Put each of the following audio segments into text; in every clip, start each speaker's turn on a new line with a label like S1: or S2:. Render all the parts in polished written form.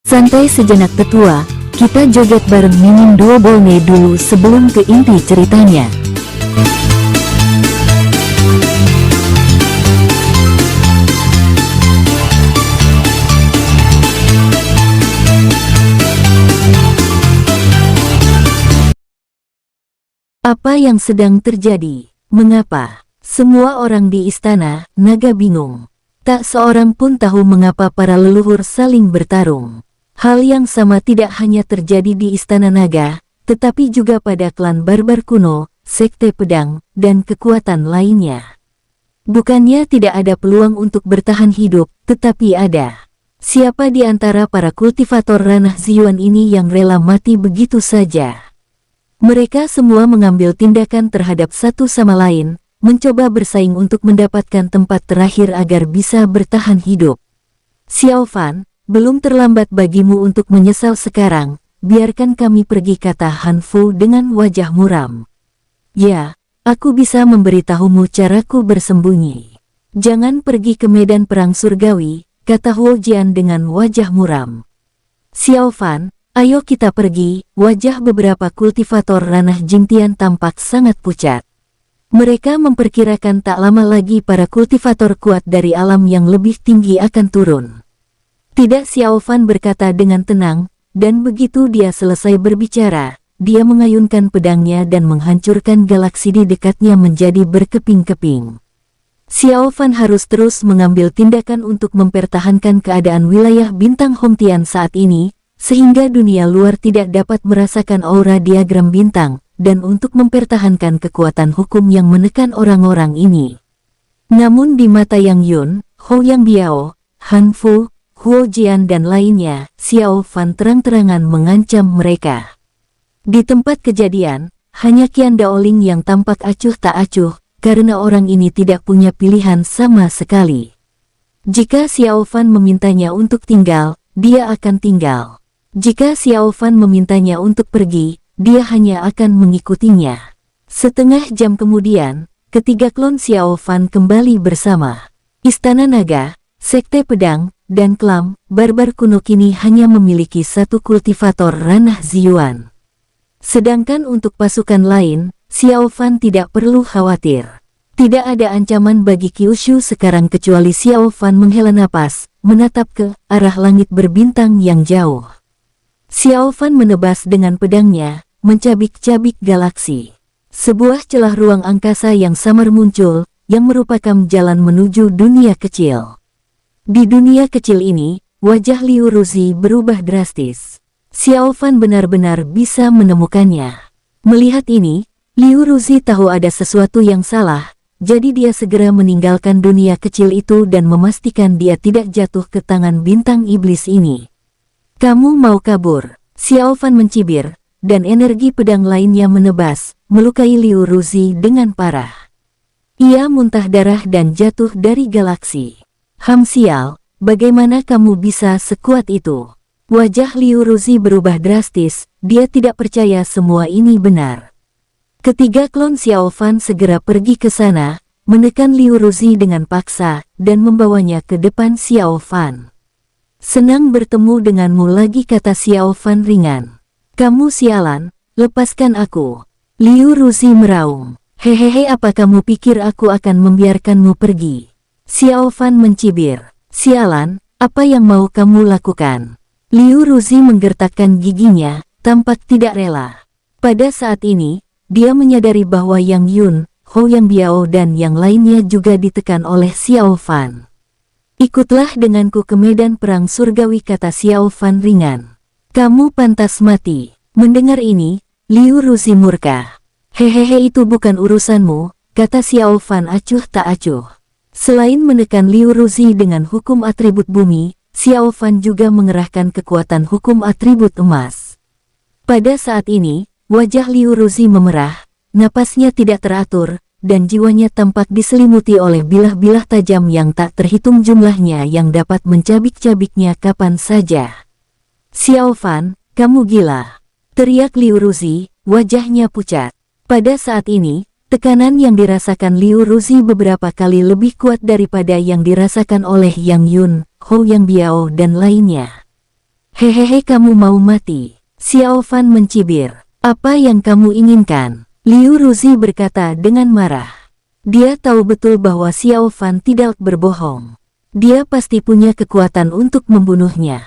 S1: Santai sejenak tetua, kita joget bareng Mimin Duo Bolne dulu sebelum ke inti ceritanya. Apa yang sedang terjadi? Mengapa? Semua orang di istana naga bingung. Tak seorang pun tahu mengapa para leluhur saling bertarung. Hal yang sama tidak hanya terjadi di Istana Naga, tetapi juga pada klan barbar kuno, sekte pedang, dan kekuatan lainnya. Bukannya tidak ada peluang untuk bertahan hidup, tetapi ada. Siapa di antara para kultivator ranah Ziyuan ini yang rela mati begitu saja? Mereka semua mengambil tindakan terhadap satu sama lain, mencoba bersaing untuk mendapatkan tempat terakhir agar bisa bertahan hidup. Xiao Fan, belum terlambat bagimu untuk menyesal sekarang, biarkan kami pergi, kata Han Fu dengan wajah muram. Ya, aku bisa memberitahumu caraku bersembunyi. Jangan pergi ke medan perang surgawi, kata Huo Jian dengan wajah muram. Xiao Fan, ayo kita pergi. Wajah beberapa kultivator ranah Jingtian tampak sangat pucat. Mereka memperkirakan tak lama lagi para kultivator kuat dari alam yang lebih tinggi akan turun. Tidak, Xiao Fan berkata dengan tenang, dan begitu dia selesai berbicara, dia mengayunkan pedangnya dan menghancurkan galaksi di dekatnya menjadi berkeping-keping. Xiao Fan harus terus mengambil tindakan untuk mempertahankan keadaan wilayah bintang Hongtian saat ini, sehingga dunia luar tidak dapat merasakan aura diagram bintang, dan untuk mempertahankan kekuatan hukum yang menekan orang-orang ini. Namun di mata Yang Yun, Hou Yang Biao, Han Fu, Huo Jian dan lainnya, Xiao Fan terang-terangan mengancam mereka. Di tempat kejadian, hanya Qian Daoling yang tampak acuh tak acuh, karena orang ini tidak punya pilihan sama sekali. Jika Xiao Fan memintanya untuk tinggal, dia akan tinggal. Jika Xiao Fan memintanya untuk pergi, dia hanya akan mengikutinya. Setengah jam kemudian, ketiga klon Xiao Fan kembali bersama. Istana Naga, Sekte Pedang, dan klan barbar kuno kini hanya memiliki satu kultivator ranah Ziyuan. Sedangkan untuk pasukan lain, Xiao Fan tidak perlu khawatir. Tidak ada ancaman bagi Kyushu sekarang kecuali Xiao Fan menghela napas, menatap ke arah langit berbintang yang jauh. Xiao Fan menebas dengan pedangnya, mencabik-cabik galaksi. Sebuah celah ruang angkasa yang samar muncul, yang merupakan jalan menuju dunia kecil. Di dunia kecil ini, wajah Liu Ruzi berubah drastis. Xiao Fan benar-benar bisa menemukannya. Melihat ini, Liu Ruzi tahu ada sesuatu yang salah, jadi dia segera meninggalkan dunia kecil itu dan memastikan dia tidak jatuh ke tangan bintang iblis ini. Kamu mau kabur? Xiao Fan mencibir, dan energi pedang lainnya menebas, melukai Liu Ruzi dengan parah. Ia muntah darah dan jatuh dari galaksi. Sial, bagaimana kamu bisa sekuat itu? Wajah Liu Ruzi berubah drastis, dia tidak percaya semua ini benar. Ketiga klon Xiao Fan segera pergi ke sana, menekan Liu Ruzi dengan paksa, dan membawanya ke depan Xiao Fan. Senang bertemu denganmu lagi, kata Xiao Fan ringan. Kamu sialan, lepaskan aku. Liu Ruzi meraung. Hehehe, apa kamu pikir aku akan membiarkanmu pergi? Xiao Fan mencibir. Sialan, apa yang mau kamu lakukan? Liu Ruzi menggertakkan giginya, tampak tidak rela. Pada saat ini, dia menyadari bahwa Yang Yun, Hou Yang Biao dan yang lainnya juga ditekan oleh Xiao Fan. Ikutlah denganku ke medan perang surgawi, kata Xiao Fan ringan. Kamu pantas mati. Mendengar ini, Liu Ruzi murka. Hehehe, itu bukan urusanmu, kata Xiao Fan acuh tak acuh. Selain menekan Liu Ruzi dengan hukum atribut bumi, Xiao Fan juga mengerahkan kekuatan hukum atribut emas. Pada saat ini, wajah Liu Ruzi memerah, napasnya tidak teratur, dan jiwanya tampak diselimuti oleh bilah-bilah tajam yang tak terhitung jumlahnya yang dapat mencabik-cabiknya kapan saja. Xiao Fan, kamu gila! Teriak Liu Ruzi, wajahnya pucat. Pada saat ini, tekanan yang dirasakan Liu Ruzi beberapa kali lebih kuat daripada yang dirasakan oleh Yang Yun, Hou Yang Biao dan lainnya. Hehehe, kamu mau mati? Xiao Fan mencibir. Apa yang kamu inginkan? Liu Ruzi berkata dengan marah. Dia tahu betul bahwa Xiao Fan tidak berbohong. Dia pasti punya kekuatan untuk membunuhnya.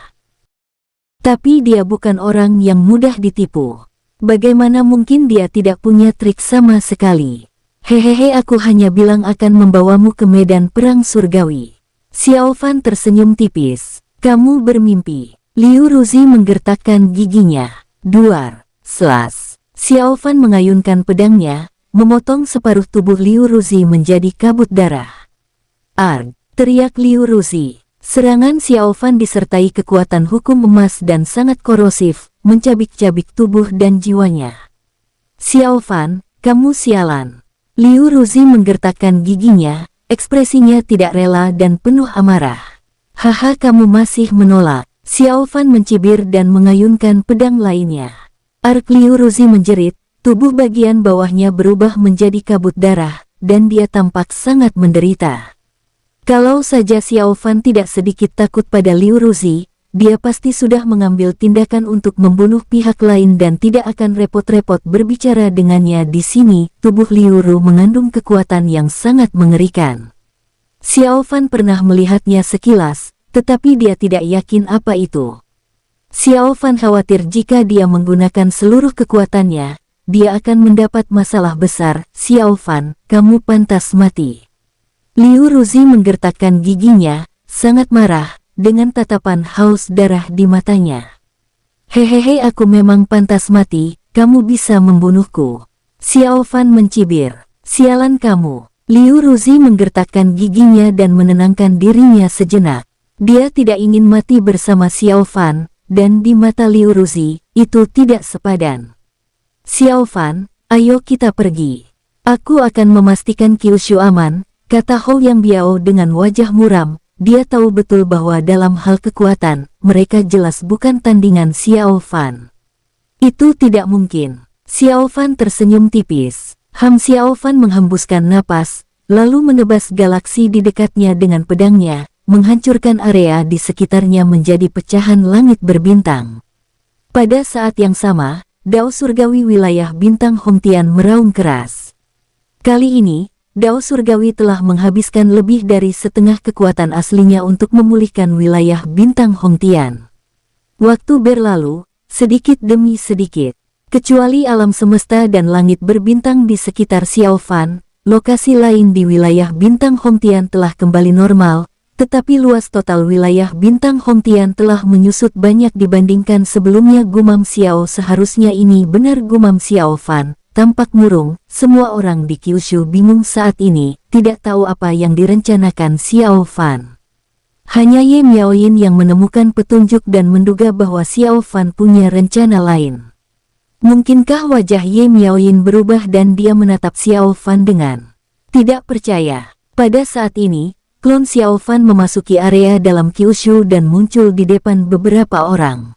S1: Tapi dia bukan orang yang mudah ditipu. Bagaimana mungkin dia tidak punya trik sama sekali? Hehehe, aku hanya bilang akan membawamu ke medan perang surgawi. Xiao Fan tersenyum tipis. Kamu bermimpi. Liu Ruzi menggertakkan giginya. Duar. Selas. Xiao Fan mengayunkan pedangnya, memotong separuh tubuh Liu Ruzi menjadi kabut darah. Arg! Teriak Liu Ruzi. Serangan Xiao Fan disertai kekuatan hukum emas dan sangat korosif, mencabik-cabik tubuh dan jiwanya. Xiao Fan, kamu sialan. Liu Ruzi menggertakkan giginya, ekspresinya tidak rela dan penuh amarah. Haha, kamu masih menolak. Xiao Fan mencibir dan mengayunkan pedang lainnya. Ark! Liu Ruzi menjerit, tubuh bagian bawahnya berubah menjadi kabut darah, dan dia tampak sangat menderita. Kalau saja Xiao Fan tidak sedikit takut pada Liu Ruzi, dia pasti sudah mengambil tindakan untuk membunuh pihak lain dan tidak akan repot-repot berbicara dengannya di sini. Tubuh Liu Ru mengandung kekuatan yang sangat mengerikan. Xiao Fan pernah melihatnya sekilas, tetapi dia tidak yakin apa itu. Xiao Fan khawatir jika dia menggunakan seluruh kekuatannya, dia akan mendapat masalah besar. Xiao Fan, kamu pantas mati. Liu Ruzi menggertakkan giginya, sangat marah, dengan tatapan haus darah di matanya. Hehehe, aku memang pantas mati, kamu bisa membunuhku. Xiao Fan mencibir. Sialan kamu. Liu Ruzi menggertakkan giginya dan menenangkan dirinya sejenak. Dia tidak ingin mati bersama Xiao Fan, dan di mata Liu Ruzi, itu tidak sepadan. Xiao Fan, ayo kita pergi. Aku akan memastikan Kyushu aman, kata Hou Yang Biao dengan wajah muram. Dia tahu betul bahwa dalam hal kekuatan, mereka jelas bukan tandingan Xiao Fan. Itu tidak mungkin. Xiao Fan tersenyum tipis. Xiao Fan menghembuskan napas, lalu menebas galaksi di dekatnya dengan pedangnya, menghancurkan area di sekitarnya menjadi pecahan langit berbintang. Pada saat yang sama, Dao Surgawi wilayah bintang Hongtian meraung keras. Kali ini, Dao Surgawi telah menghabiskan lebih dari setengah kekuatan aslinya untuk memulihkan wilayah bintang Hongtian. Waktu berlalu, sedikit demi sedikit. Kecuali alam semesta dan langit berbintang di sekitar Xiao Fan, lokasi lain di wilayah bintang Hongtian telah kembali normal, tetapi luas total wilayah bintang Hongtian telah menyusut banyak dibandingkan sebelumnya. Gumam Xiao, seharusnya ini benar, gumam Xiao Fan. Tampak murung, semua orang di Kyushu bingung saat ini, tidak tahu apa yang direncanakan Xiao Fan. Hanya Ye Miaoyin yang menemukan petunjuk dan menduga bahwa Xiao Fan punya rencana lain. Mungkinkah wajah Ye Miaoyin berubah dan dia menatap Xiao Fan dengan tidak percaya? Pada saat ini, klon Xiao Fan memasuki area dalam Kyushu dan muncul di depan beberapa orang.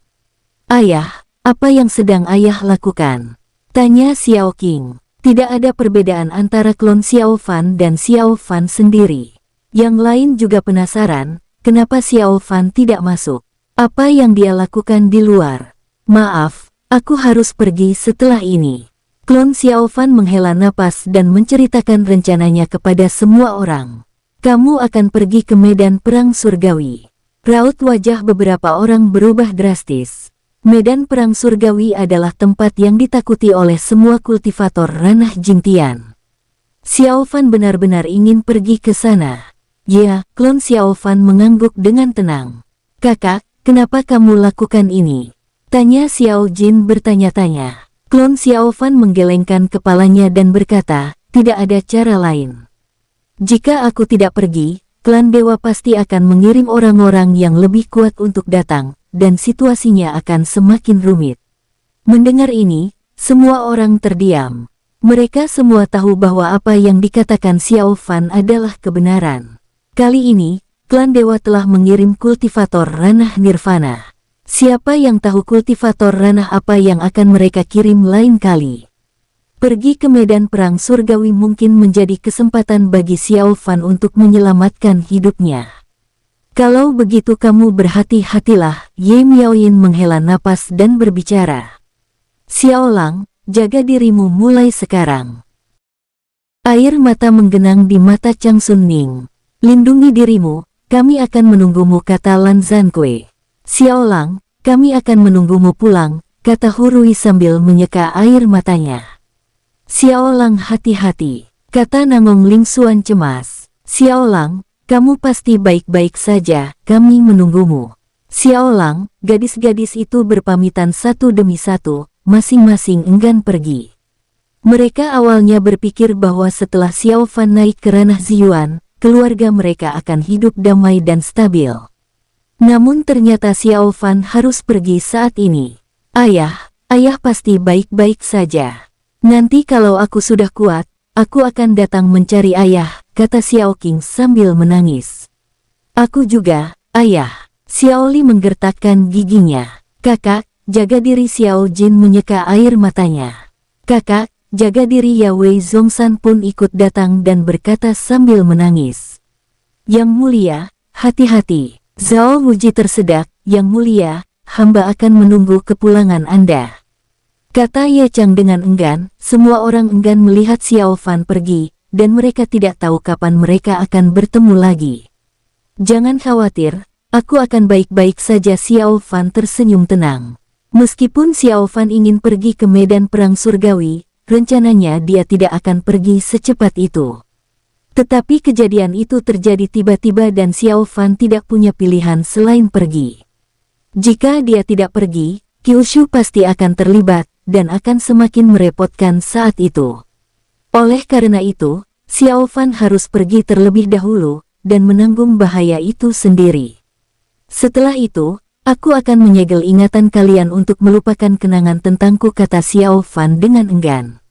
S1: Ayah, apa yang sedang ayah lakukan? Tanya Xiao Qing. Tidak ada perbedaan antara klon Xiao Fan dan Xiao Fan sendiri. Yang lain juga penasaran, kenapa Xiao Fan tidak masuk? Apa yang dia lakukan di luar? Maaf, aku harus pergi setelah ini. Klon Xiao Fan menghela napas dan menceritakan rencananya kepada semua orang. Kamu akan pergi ke medan perang surgawi. Raut wajah beberapa orang berubah drastis. Medan perang surgawi adalah tempat yang ditakuti oleh semua kultivator ranah Jingtian. Xiao Fan benar-benar ingin pergi ke sana. Ya, klon Xiao Fan mengangguk dengan tenang. Kakak, kenapa kamu lakukan ini? Tanya Xiao Jin bertanya-tanya. Klon Xiao Fan menggelengkan kepalanya dan berkata, tidak ada cara lain. Jika aku tidak pergi, klan dewa pasti akan mengirim orang-orang yang lebih kuat untuk datang, dan situasinya akan semakin rumit. Mendengar ini, semua orang terdiam. Mereka semua tahu bahwa apa yang dikatakan Xiao Fan adalah kebenaran. Kali ini, klan dewa telah mengirim kultivator ranah nirvana. Siapa yang tahu kultivator ranah apa yang akan mereka kirim lain kali? Pergi ke medan perang surgawi mungkin menjadi kesempatan bagi Xiao Fan untuk menyelamatkan hidupnya. Kalau begitu kamu berhati-hatilah. Ye Miaoyin menghela napas dan berbicara. Xiao Lang, jaga dirimu mulai sekarang. Air mata menggenang di mata Chang Sun Ning. Lindungi dirimu, kami akan menunggumu, kata Lan Zhankui. Xiao Lang, kami akan menunggumu pulang, kata Hurui sambil menyeka air matanya. Xiao Lang, hati-hati, kata Nangong Lingxuan cemas. Xiao Lang, kamu pasti baik-baik saja, kami menunggumu. Xiao Lang, gadis-gadis itu berpamitan satu demi satu, masing-masing enggan pergi. Mereka awalnya berpikir bahwa setelah Xiao Fan naik ke ranah Ziyuan, keluarga mereka akan hidup damai dan stabil. Namun ternyata Xiao Fan harus pergi saat ini. Ayah pasti baik-baik saja. Nanti kalau aku sudah kuat, aku akan datang mencari ayah, kata Xiao Qing sambil menangis. Aku juga, ayah. Xiao Li menggertakkan giginya. Kakak, jaga diri. Xiao Jin menyeka air matanya. Kakak, jaga diri. Ya Wei Zhongshan pun ikut datang dan berkata sambil menangis. Yang mulia, hati-hati. Zhao Wuji tersedak. Yang mulia, hamba akan menunggu kepulangan Anda, kata Ye Chang dengan enggan. Semua orang enggan melihat Xiao Fan pergi, dan mereka tidak tahu kapan mereka akan bertemu lagi. Jangan khawatir, aku akan baik-baik saja. Xiao Fan tersenyum tenang. Meskipun Xiao Fan ingin pergi ke medan perang surgawi, rencananya dia tidak akan pergi secepat itu. Tetapi kejadian itu terjadi tiba-tiba dan Xiao Fan tidak punya pilihan selain pergi. Jika dia tidak pergi, Kyushu pasti akan terlibat, dan akan semakin merepotkan saat itu. Oleh karena itu, Xiao Fan harus pergi terlebih dahulu, dan menanggung bahaya itu sendiri. Setelah itu, aku akan menyegel ingatan kalian untuk melupakan kenangan tentangku, kata Xiao Fan dengan enggan.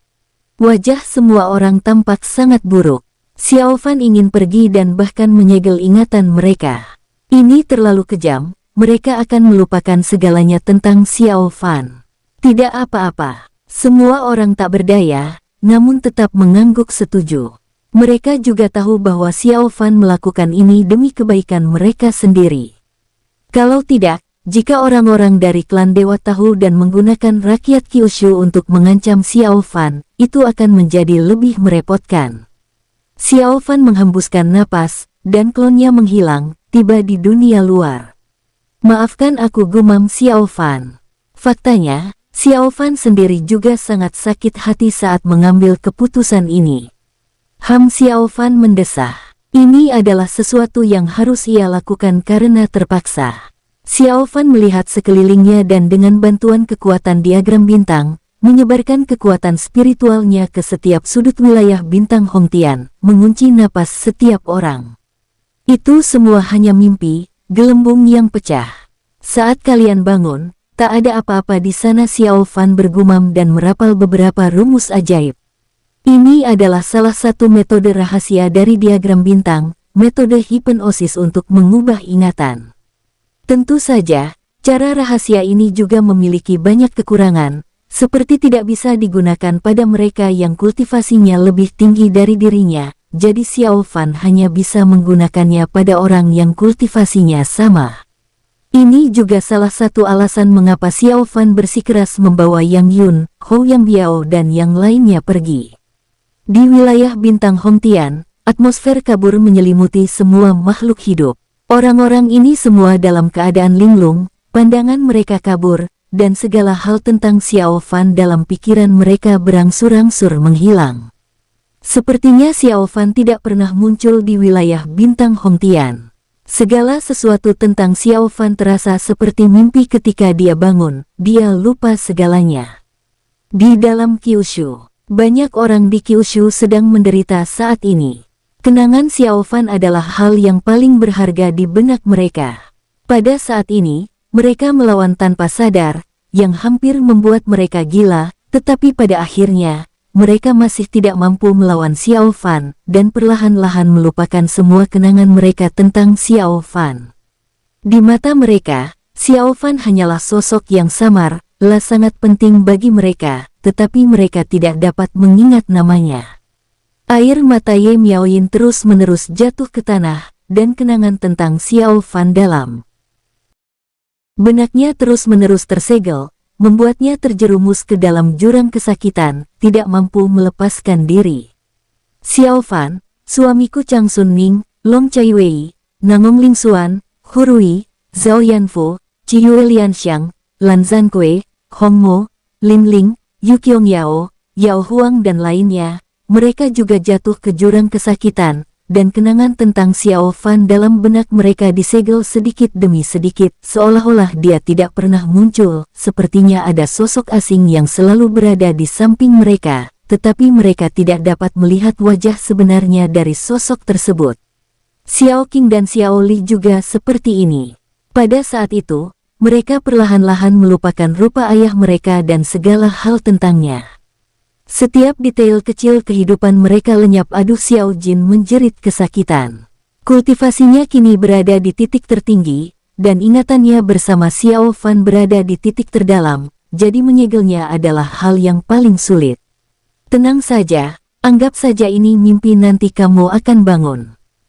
S1: Wajah semua orang tampak sangat buruk. Xiao Fan ingin pergi dan bahkan menyegel ingatan mereka. Ini terlalu kejam, mereka akan melupakan segalanya tentang Xiao Fan. Tidak apa-apa, semua orang tak berdaya, namun tetap mengangguk setuju. Mereka juga tahu bahwa Xiao Fan melakukan ini demi kebaikan mereka sendiri. Kalau tidak, jika orang-orang dari klan Dewa tahu dan menggunakan rakyat Kyushu untuk mengancam Xiao Fan, itu akan menjadi lebih merepotkan. Xiao Fan menghembuskan napas, dan klonnya menghilang, tiba di dunia luar. Maafkan aku, gumam Xiao Fan. Faktanya, Xiao Fan sendiri juga sangat sakit hati saat mengambil keputusan ini. Xiao Fan mendesah. Ini adalah sesuatu yang harus ia lakukan karena terpaksa. Xiao Fan melihat sekelilingnya dan dengan bantuan kekuatan diagram bintang, menyebarkan kekuatan spiritualnya ke setiap sudut wilayah bintang Hongtian, mengunci napas setiap orang. Itu semua hanya mimpi, gelembung yang pecah. Saat kalian bangun, tak ada apa-apa di sana. Xiao Fan bergumam dan merapal beberapa rumus ajaib. Ini adalah salah satu metode rahasia dari diagram bintang, metode hipnosis untuk mengubah ingatan. Tentu saja, cara rahasia ini juga memiliki banyak kekurangan, seperti tidak bisa digunakan pada mereka yang kultivasinya lebih tinggi dari dirinya, jadi Xiao Fan hanya bisa menggunakannya pada orang yang kultivasinya sama. Ini juga salah satu alasan mengapa Xiao Fan bersikeras membawa Yang Yun, Hou Yang Biao dan yang lainnya pergi. Di wilayah bintang Hongtian, atmosfer kabur menyelimuti semua makhluk hidup. Orang-orang ini semua dalam keadaan linglung, pandangan mereka kabur, dan segala hal tentang Xiao Fan dalam pikiran mereka berangsur-angsur menghilang. Sepertinya Xiao Fan tidak pernah muncul di wilayah bintang Hongtian. Segala sesuatu tentang Xiao Fan terasa seperti mimpi ketika dia bangun, dia lupa segalanya. Di dalam Kyushu, banyak orang di Kyushu sedang menderita saat ini. Kenangan Xiao Fan adalah hal yang paling berharga di benak mereka. Pada saat ini, mereka melawan tanpa sadar, yang hampir membuat mereka gila, tetapi pada akhirnya, mereka masih tidak mampu melawan Xiao Fan, dan perlahan-lahan melupakan semua kenangan mereka tentang Xiao Fan. Di mata mereka, Xiao Fan hanyalah sosok yang samar, sangat penting bagi mereka, tetapi mereka tidak dapat mengingat namanya. Air mata Ye Miaoyin terus-menerus jatuh ke tanah, dan kenangan tentang Xiao Fan dalam benaknya terus-menerus tersegel, membuatnya terjerumus ke dalam jurang kesakitan, tidak mampu melepaskan diri. Xiao Fan, suamiku Chang Sun Ning, Long Chaiwei, Nangong Lingxuan, Hurui, Zhao Yanfu, Chiyue Lianxiang, Lan Zankui, Hong Mo, Lin Ling, Yu Qiongyao, Yao Huang dan lainnya, mereka juga jatuh ke jurang kesakitan, dan kenangan tentang Xiao Fan dalam benak mereka disegel sedikit demi sedikit, seolah-olah dia tidak pernah muncul, sepertinya ada sosok asing yang selalu berada di samping mereka, tetapi mereka tidak dapat melihat wajah sebenarnya dari sosok tersebut. Xiao Qing dan Xiao Li juga seperti ini. Pada saat itu, mereka perlahan-lahan melupakan rupa ayah mereka dan segala hal tentangnya. Setiap detail kecil kehidupan mereka lenyap. Aduh, Xiao Jin menjerit kesakitan. Kultivasinya kini berada di titik tertinggi, dan ingatannya bersama Xiao Fan berada di titik terdalam, jadi menyegelnya adalah hal yang paling sulit. Tenang saja, anggap saja ini mimpi, nanti kamu akan bangun.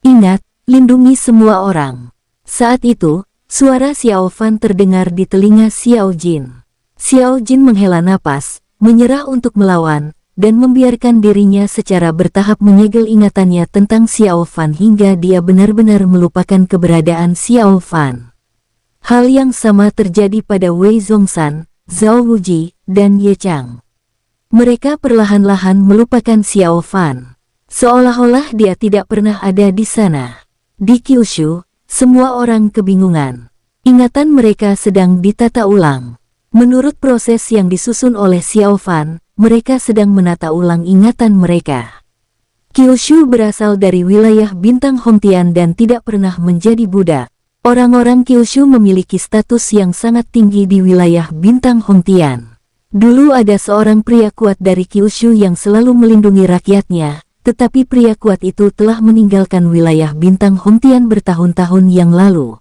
S1: Ingat, lindungi semua orang. Saat itu, suara Xiao Fan terdengar di telinga Xiao Jin. Xiao Jin menghela napas, menyerah untuk melawan, dan membiarkan dirinya secara bertahap menyegel ingatannya tentang Xiao Fan hingga dia benar-benar melupakan keberadaan Xiao Fan. Hal yang sama terjadi pada Wei Zhongshan, Zhao Wuji, dan Ye Chang. Mereka perlahan-lahan melupakan Xiao Fan, seolah-olah dia tidak pernah ada di sana. Di Kyushu, semua orang kebingungan. Ingatan mereka sedang ditata ulang. Menurut proses yang disusun oleh Xiao Fan, mereka sedang menata ulang ingatan mereka. Kyushu berasal dari wilayah bintang Hongtian dan tidak pernah menjadi budak. Orang-orang Kyushu memiliki status yang sangat tinggi di wilayah bintang Hongtian. Dulu ada seorang pria kuat dari Kyushu yang selalu melindungi rakyatnya, tetapi pria kuat itu telah meninggalkan wilayah bintang Hongtian bertahun-tahun yang lalu.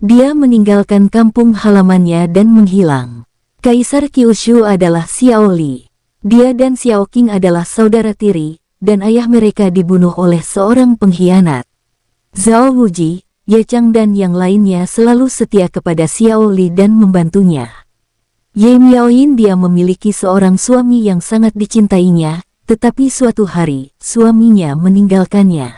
S1: Dia meninggalkan kampung halamannya dan menghilang. Kaisar Kyushu adalah Xiao Li. Dia dan Xiao Qing adalah saudara tiri, dan ayah mereka dibunuh oleh seorang pengkhianat. Zhao Wuji, Ye Chang dan yang lainnya selalu setia kepada Xiao Li dan membantunya. Ye Miaoyin, dia memiliki seorang suami yang sangat dicintainya, tetapi suatu hari, suaminya meninggalkannya.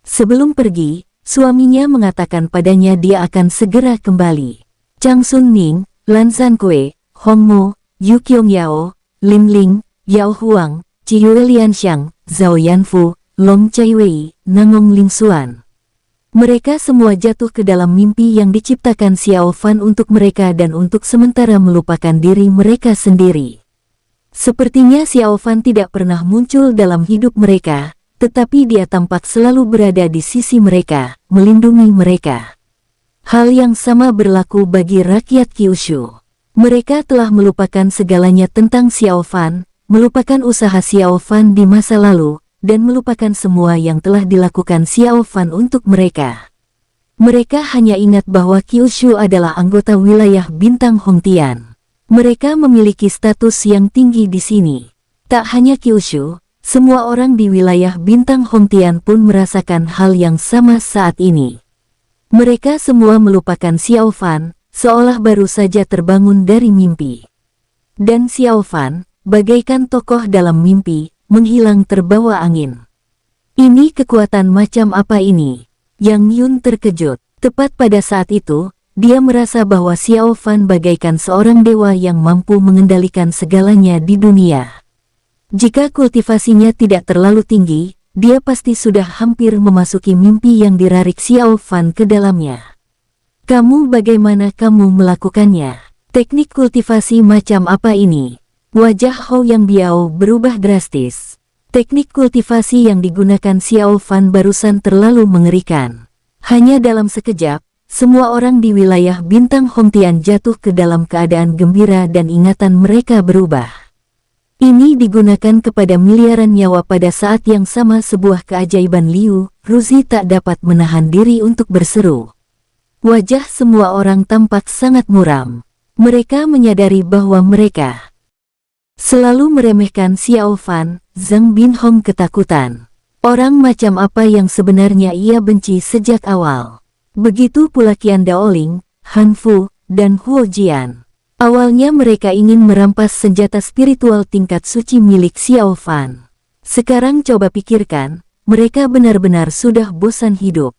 S1: Sebelum pergi, suaminya mengatakan padanya dia akan segera kembali. Chang Sun Ning, Lan Zankui, Hong Mo, Yu Qiongyao, Lin Ling, Yao Huang, Chiyue Lianxiang, Zhao Yanfu, Long Chaiwei, Nangong Lingxuan. Mereka semua jatuh ke dalam mimpi yang diciptakan Xiao Fan untuk mereka dan untuk sementara melupakan diri mereka sendiri. Sepertinya Xiao Fan tidak pernah muncul dalam hidup mereka, tetapi dia tampak selalu berada di sisi mereka, melindungi mereka. Hal yang sama berlaku bagi rakyat Kyushu. Mereka telah melupakan segalanya tentang Xiao Fan, melupakan usaha Xiao Fan di masa lalu, dan melupakan semua yang telah dilakukan Xiao Fan untuk mereka. Mereka hanya ingat bahwa Kyushu adalah anggota wilayah bintang Hongtian. Mereka memiliki status yang tinggi di sini. Tak hanya Kyushu, semua orang di wilayah bintang Hongtian pun merasakan hal yang sama saat ini. Mereka semua melupakan Xiao Fan, seolah baru saja terbangun dari mimpi. Dan Xiao Fan, bagaikan tokoh dalam mimpi, menghilang terbawa angin. Ini kekuatan macam apa ini? Yang Yun terkejut. Tepat pada saat itu, dia merasa bahwa Xiao Fan bagaikan seorang dewa yang mampu mengendalikan segalanya di dunia. Jika kultivasinya tidak terlalu tinggi, dia pasti sudah hampir memasuki mimpi yang dirarik Xiao Fan ke dalamnya. Kamu, bagaimana kamu melakukannya? Teknik kultivasi macam apa ini? Wajah Hou Yang Biao berubah drastis. Teknik kultivasi yang digunakan Xiao Fan barusan terlalu mengerikan. Hanya dalam sekejap, semua orang di wilayah bintang Hongtian jatuh ke dalam keadaan gembira dan ingatan mereka berubah. Ini digunakan kepada miliaran nyawa. Pada saat yang sama, sebuah keajaiban Liu Ruzi tak dapat menahan diri untuk berseru. Wajah semua orang tampak sangat muram. Mereka menyadari bahwa mereka selalu meremehkan Xiao Fan. Zhang Binhong ketakutan. Orang macam apa yang sebenarnya ia benci sejak awal. Begitu pula Qian Daoling, Han Fu, dan Huo Jian. Awalnya mereka ingin merampas senjata spiritual tingkat suci milik Xiao Fan. Sekarang coba pikirkan, mereka benar-benar sudah bosan hidup.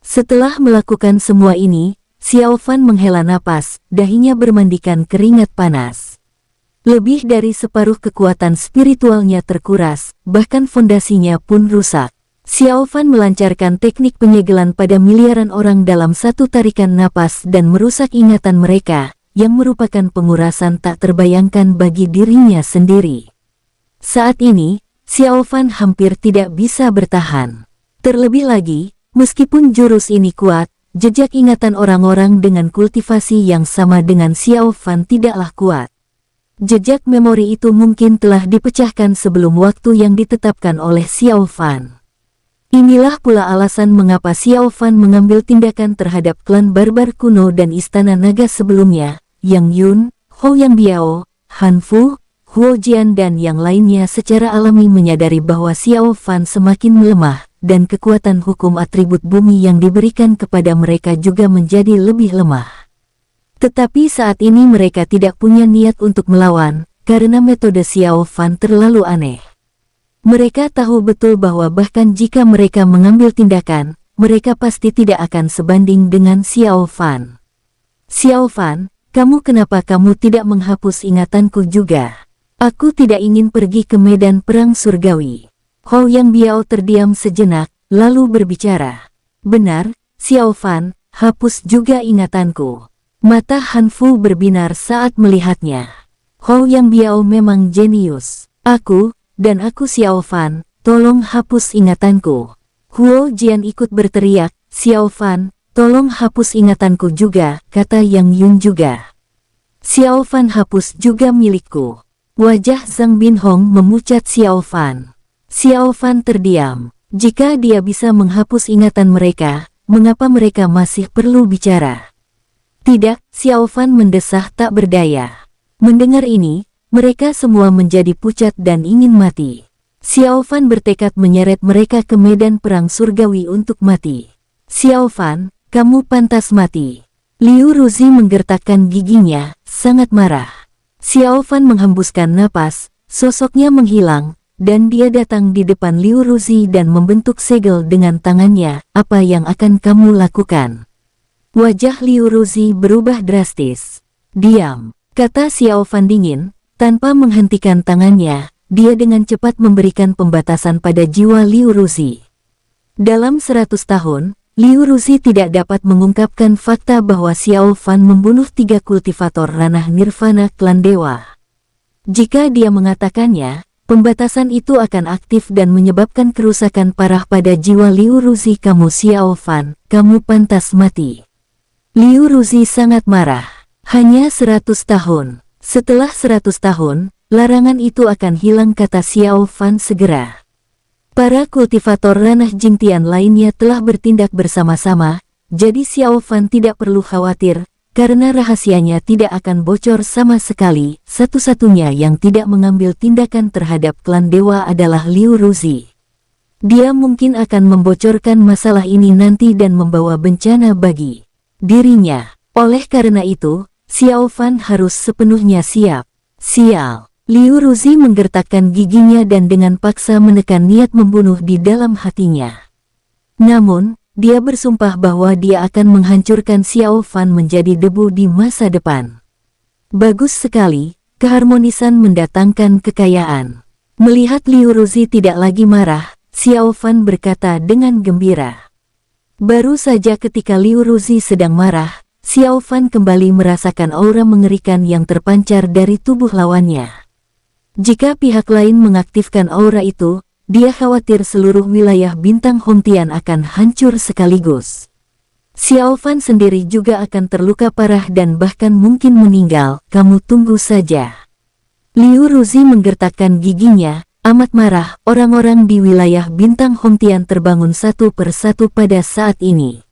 S1: Setelah melakukan semua ini, Xiao Fan menghela napas, dahinya bermandikan keringat panas. Lebih dari separuh kekuatan spiritualnya terkuras, bahkan fondasinya pun rusak. Xiao Fan melancarkan teknik penyegelan pada miliaran orang dalam satu tarikan napas dan merusak ingatan mereka, yang merupakan pengurasan tak terbayangkan bagi dirinya sendiri. Saat ini, Xiao Fan hampir tidak bisa bertahan. Terlebih lagi, meskipun jurus ini kuat, jejak ingatan orang-orang dengan kultivasi yang sama dengan Xiao Fan tidaklah kuat. Jejak memori itu mungkin telah dipecahkan sebelum waktu yang ditetapkan oleh Xiao Fan. Inilah pula alasan mengapa Xiao Fan mengambil tindakan terhadap klan barbar kuno dan istana naga sebelumnya, Yang Yun, Hou Yang Biao, Han Fu, Huo Jian dan yang lainnya secara alami menyadari bahwa Xiao Fan semakin melemah, dan kekuatan hukum atribut bumi yang diberikan kepada mereka juga menjadi lebih lemah. Tetapi saat ini mereka tidak punya niat untuk melawan, karena metode Xiao Fan terlalu aneh. Mereka tahu betul bahwa bahkan jika mereka mengambil tindakan, mereka pasti tidak akan sebanding dengan Xiao Fan. Xiao Fan, kenapa kamu tidak menghapus ingatanku juga? Aku tidak ingin pergi ke medan perang surgawi. Hou Yang Biao terdiam sejenak, lalu berbicara. Benar, Xiao Fan, hapus juga ingatanku. Mata Han Fu berbinar saat melihatnya. Hou Yang Biao memang jenius. Aku Xiao Fan, tolong hapus ingatanku. Huo Jian ikut berteriak, Xiao Fan, tolong hapus ingatanku juga, kata Yang Yun juga. Xiao Fan hapus juga milikku. Wajah Zhang Binhong memucat Xiao Fan. Xiao Fan terdiam. Jika dia bisa menghapus ingatan mereka, mengapa mereka masih perlu bicara? Tidak, Xiao Fan mendesah tak berdaya. Mendengar ini, mereka semua menjadi pucat dan ingin mati. Xiao Fan bertekad menyeret mereka ke medan perang surgawi untuk mati. Xiao Fan, kamu pantas mati. Liu Ruzi menggertakkan giginya, sangat marah. Xiao Fan menghembuskan napas, sosoknya menghilang, dan dia datang di depan Liu Ruzi dan membentuk segel dengan tangannya. Apa yang akan kamu lakukan? Wajah Liu Ruzi berubah drastis. Diam, kata Xiao Fan dingin. Tanpa menghentikan tangannya, dia dengan cepat memberikan pembatasan pada jiwa Liu Ruzi. Dalam 100 tahun, Liu Ruzi tidak dapat mengungkapkan fakta bahwa Xiao Fan membunuh 3 kultivator ranah nirvana klan dewa. Jika dia mengatakannya, pembatasan itu akan aktif dan menyebabkan kerusakan parah pada jiwa Liu Ruzi. Kamu Xiao Fan, kamu pantas mati. Liu Ruzi sangat marah. Hanya 100 tahun. Setelah 100 tahun, larangan itu akan hilang, kata Xiao Fan segera. Para kultivator ranah Jingtian lainnya telah bertindak bersama-sama, jadi Xiao Fan tidak perlu khawatir, karena rahasianya tidak akan bocor sama sekali. Satu-satunya yang tidak mengambil tindakan terhadap klan dewa adalah Liu Ruzi. Dia mungkin akan membocorkan masalah ini nanti dan membawa bencana bagi dirinya. Oleh karena itu, Xiao Fan harus sepenuhnya siap. Sial. Liu Ruzi menggertakkan giginya dan dengan paksa menekan niat membunuh di dalam hatinya. Namun, dia bersumpah bahwa dia akan menghancurkan Xiao Fan menjadi debu di masa depan. Bagus sekali, keharmonisan mendatangkan kekayaan. Melihat Liu Ruzi tidak lagi marah, Xiao Fan berkata dengan gembira. Baru saja ketika Liu Ruzi sedang marah, Xiao Fan kembali merasakan aura mengerikan yang terpancar dari tubuh lawannya. Jika pihak lain mengaktifkan aura itu, dia khawatir seluruh wilayah bintang Hongtian akan hancur sekaligus. Xiao Fan sendiri juga akan terluka parah dan bahkan mungkin meninggal. Kamu tunggu saja. Liu Ruzi menggertakkan giginya, amat marah. Orang-orang di wilayah bintang Hongtian terbangun satu persatu pada saat ini.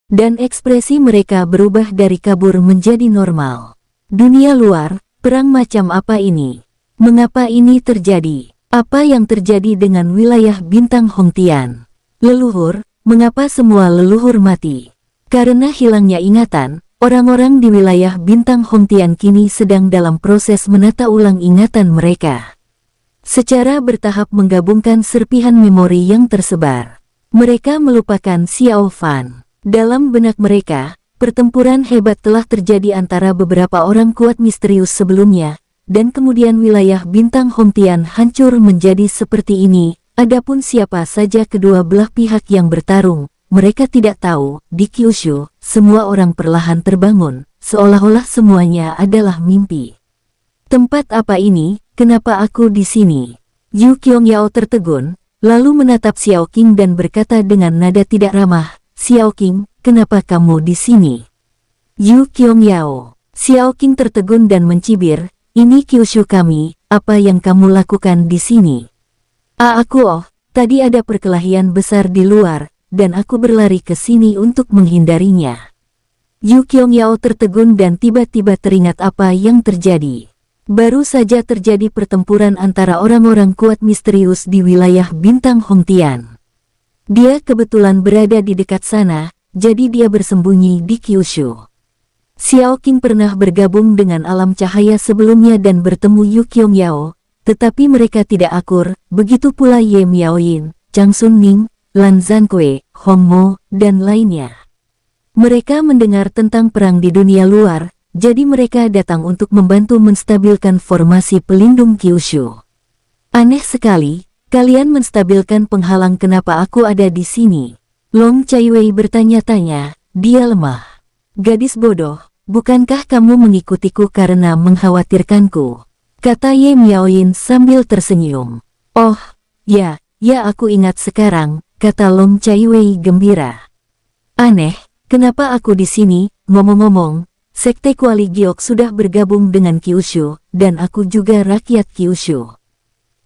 S1: Dan ekspresi mereka berubah dari kabur menjadi normal. Dunia luar, perang macam apa ini? Mengapa ini terjadi? Apa yang terjadi dengan wilayah bintang Hongtian? Leluhur, mengapa semua leluhur mati? Karena hilangnya ingatan, orang-orang di wilayah bintang Hongtian kini sedang dalam proses menata ulang ingatan mereka. Secara bertahap menggabungkan serpihan memori yang tersebar. Mereka melupakan Xiao Fan. Dalam benak mereka, pertempuran hebat telah terjadi antara beberapa orang kuat misterius sebelumnya, dan kemudian wilayah bintang Hongtian hancur menjadi seperti ini. Adapun siapa saja kedua belah pihak yang bertarung, mereka tidak tahu. Di Kyushu, semua orang perlahan terbangun, seolah-olah semuanya adalah mimpi. Tempat apa ini? Kenapa aku di sini? Yu Qiongyao tertegun, lalu menatap Xiao Qing dan berkata dengan nada tidak ramah, Xiao Qing, kenapa kamu di sini? Yu Qiongyao. Xiao Qing tertegun dan mencibir, ini Kyushu kami, apa yang kamu lakukan di sini? Tadi ada perkelahian besar di luar, dan aku berlari ke sini untuk menghindarinya. Yu Qiongyao tertegun dan tiba-tiba teringat apa yang terjadi. Baru saja terjadi pertempuran antara orang-orang kuat misterius di wilayah bintang Hongtian. Dia kebetulan berada di dekat sana, jadi dia bersembunyi di Kyushu. Xiao Qing pernah bergabung dengan alam cahaya sebelumnya dan bertemu Yu Qiongyao, tetapi mereka tidak akur, begitu pula Ye Miaoyin, Chang Sunning, Lan Zhankui, Hong Mo, dan lainnya. Mereka mendengar tentang perang di dunia luar, jadi mereka datang untuk membantu menstabilkan formasi pelindung Kyushu. Aneh sekali, kalian menstabilkan penghalang kenapa aku ada di sini? Long Chaiwei bertanya-tanya, dia lemah. Gadis bodoh, bukankah kamu mengikutiku karena mengkhawatirkanku? Kata Ye Miaoyin sambil tersenyum. Oh, ya aku ingat sekarang, kata Long Chaiwei gembira. Aneh, kenapa aku di sini? Ngomong-ngomong, Sekte Kuali Giok sudah bergabung dengan Kyushu, dan aku juga rakyat Kyushu.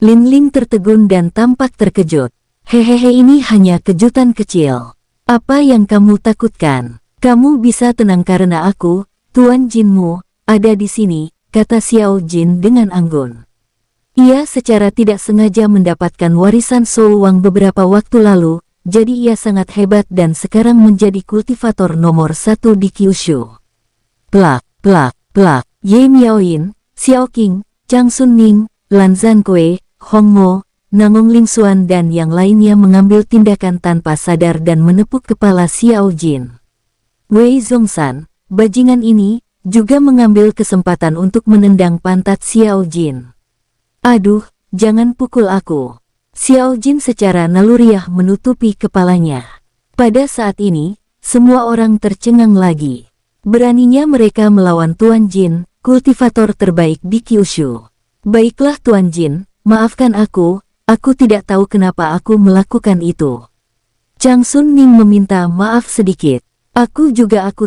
S1: Lin Ling tertegun dan tampak terkejut. Hehehe, ini hanya kejutan kecil. Apa yang kamu takutkan? Kamu bisa tenang karena aku, Tuan Jinmu, ada di sini, kata Xiao Jin dengan anggun. Ia secara tidak sengaja mendapatkan warisan Soul Wang beberapa waktu lalu, jadi ia sangat hebat dan sekarang menjadi kultivator nomor 1 di Kyushu. Plak, plak, plak, Ye Miaoyin, Xiao Qing, Chang Sunning, Lan Zhankui, Hong Mo, Nangong Lingxuan dan yang lainnya mengambil tindakan tanpa sadar dan menepuk kepala Xiao Jin. Wei Zhongshan, bajingan ini, juga mengambil kesempatan untuk menendang pantat Xiao Jin. Aduh, jangan pukul aku. Xiao Jin secara naluriah menutupi kepalanya. Pada saat ini, semua orang tercengang lagi. Beraninya mereka melawan Tuan Jin, kultivator terbaik di Kyushu. Baiklah Tuan Jin, maafkan aku tidak tahu kenapa aku melakukan itu. Chang Sunning meminta maaf sedikit. Aku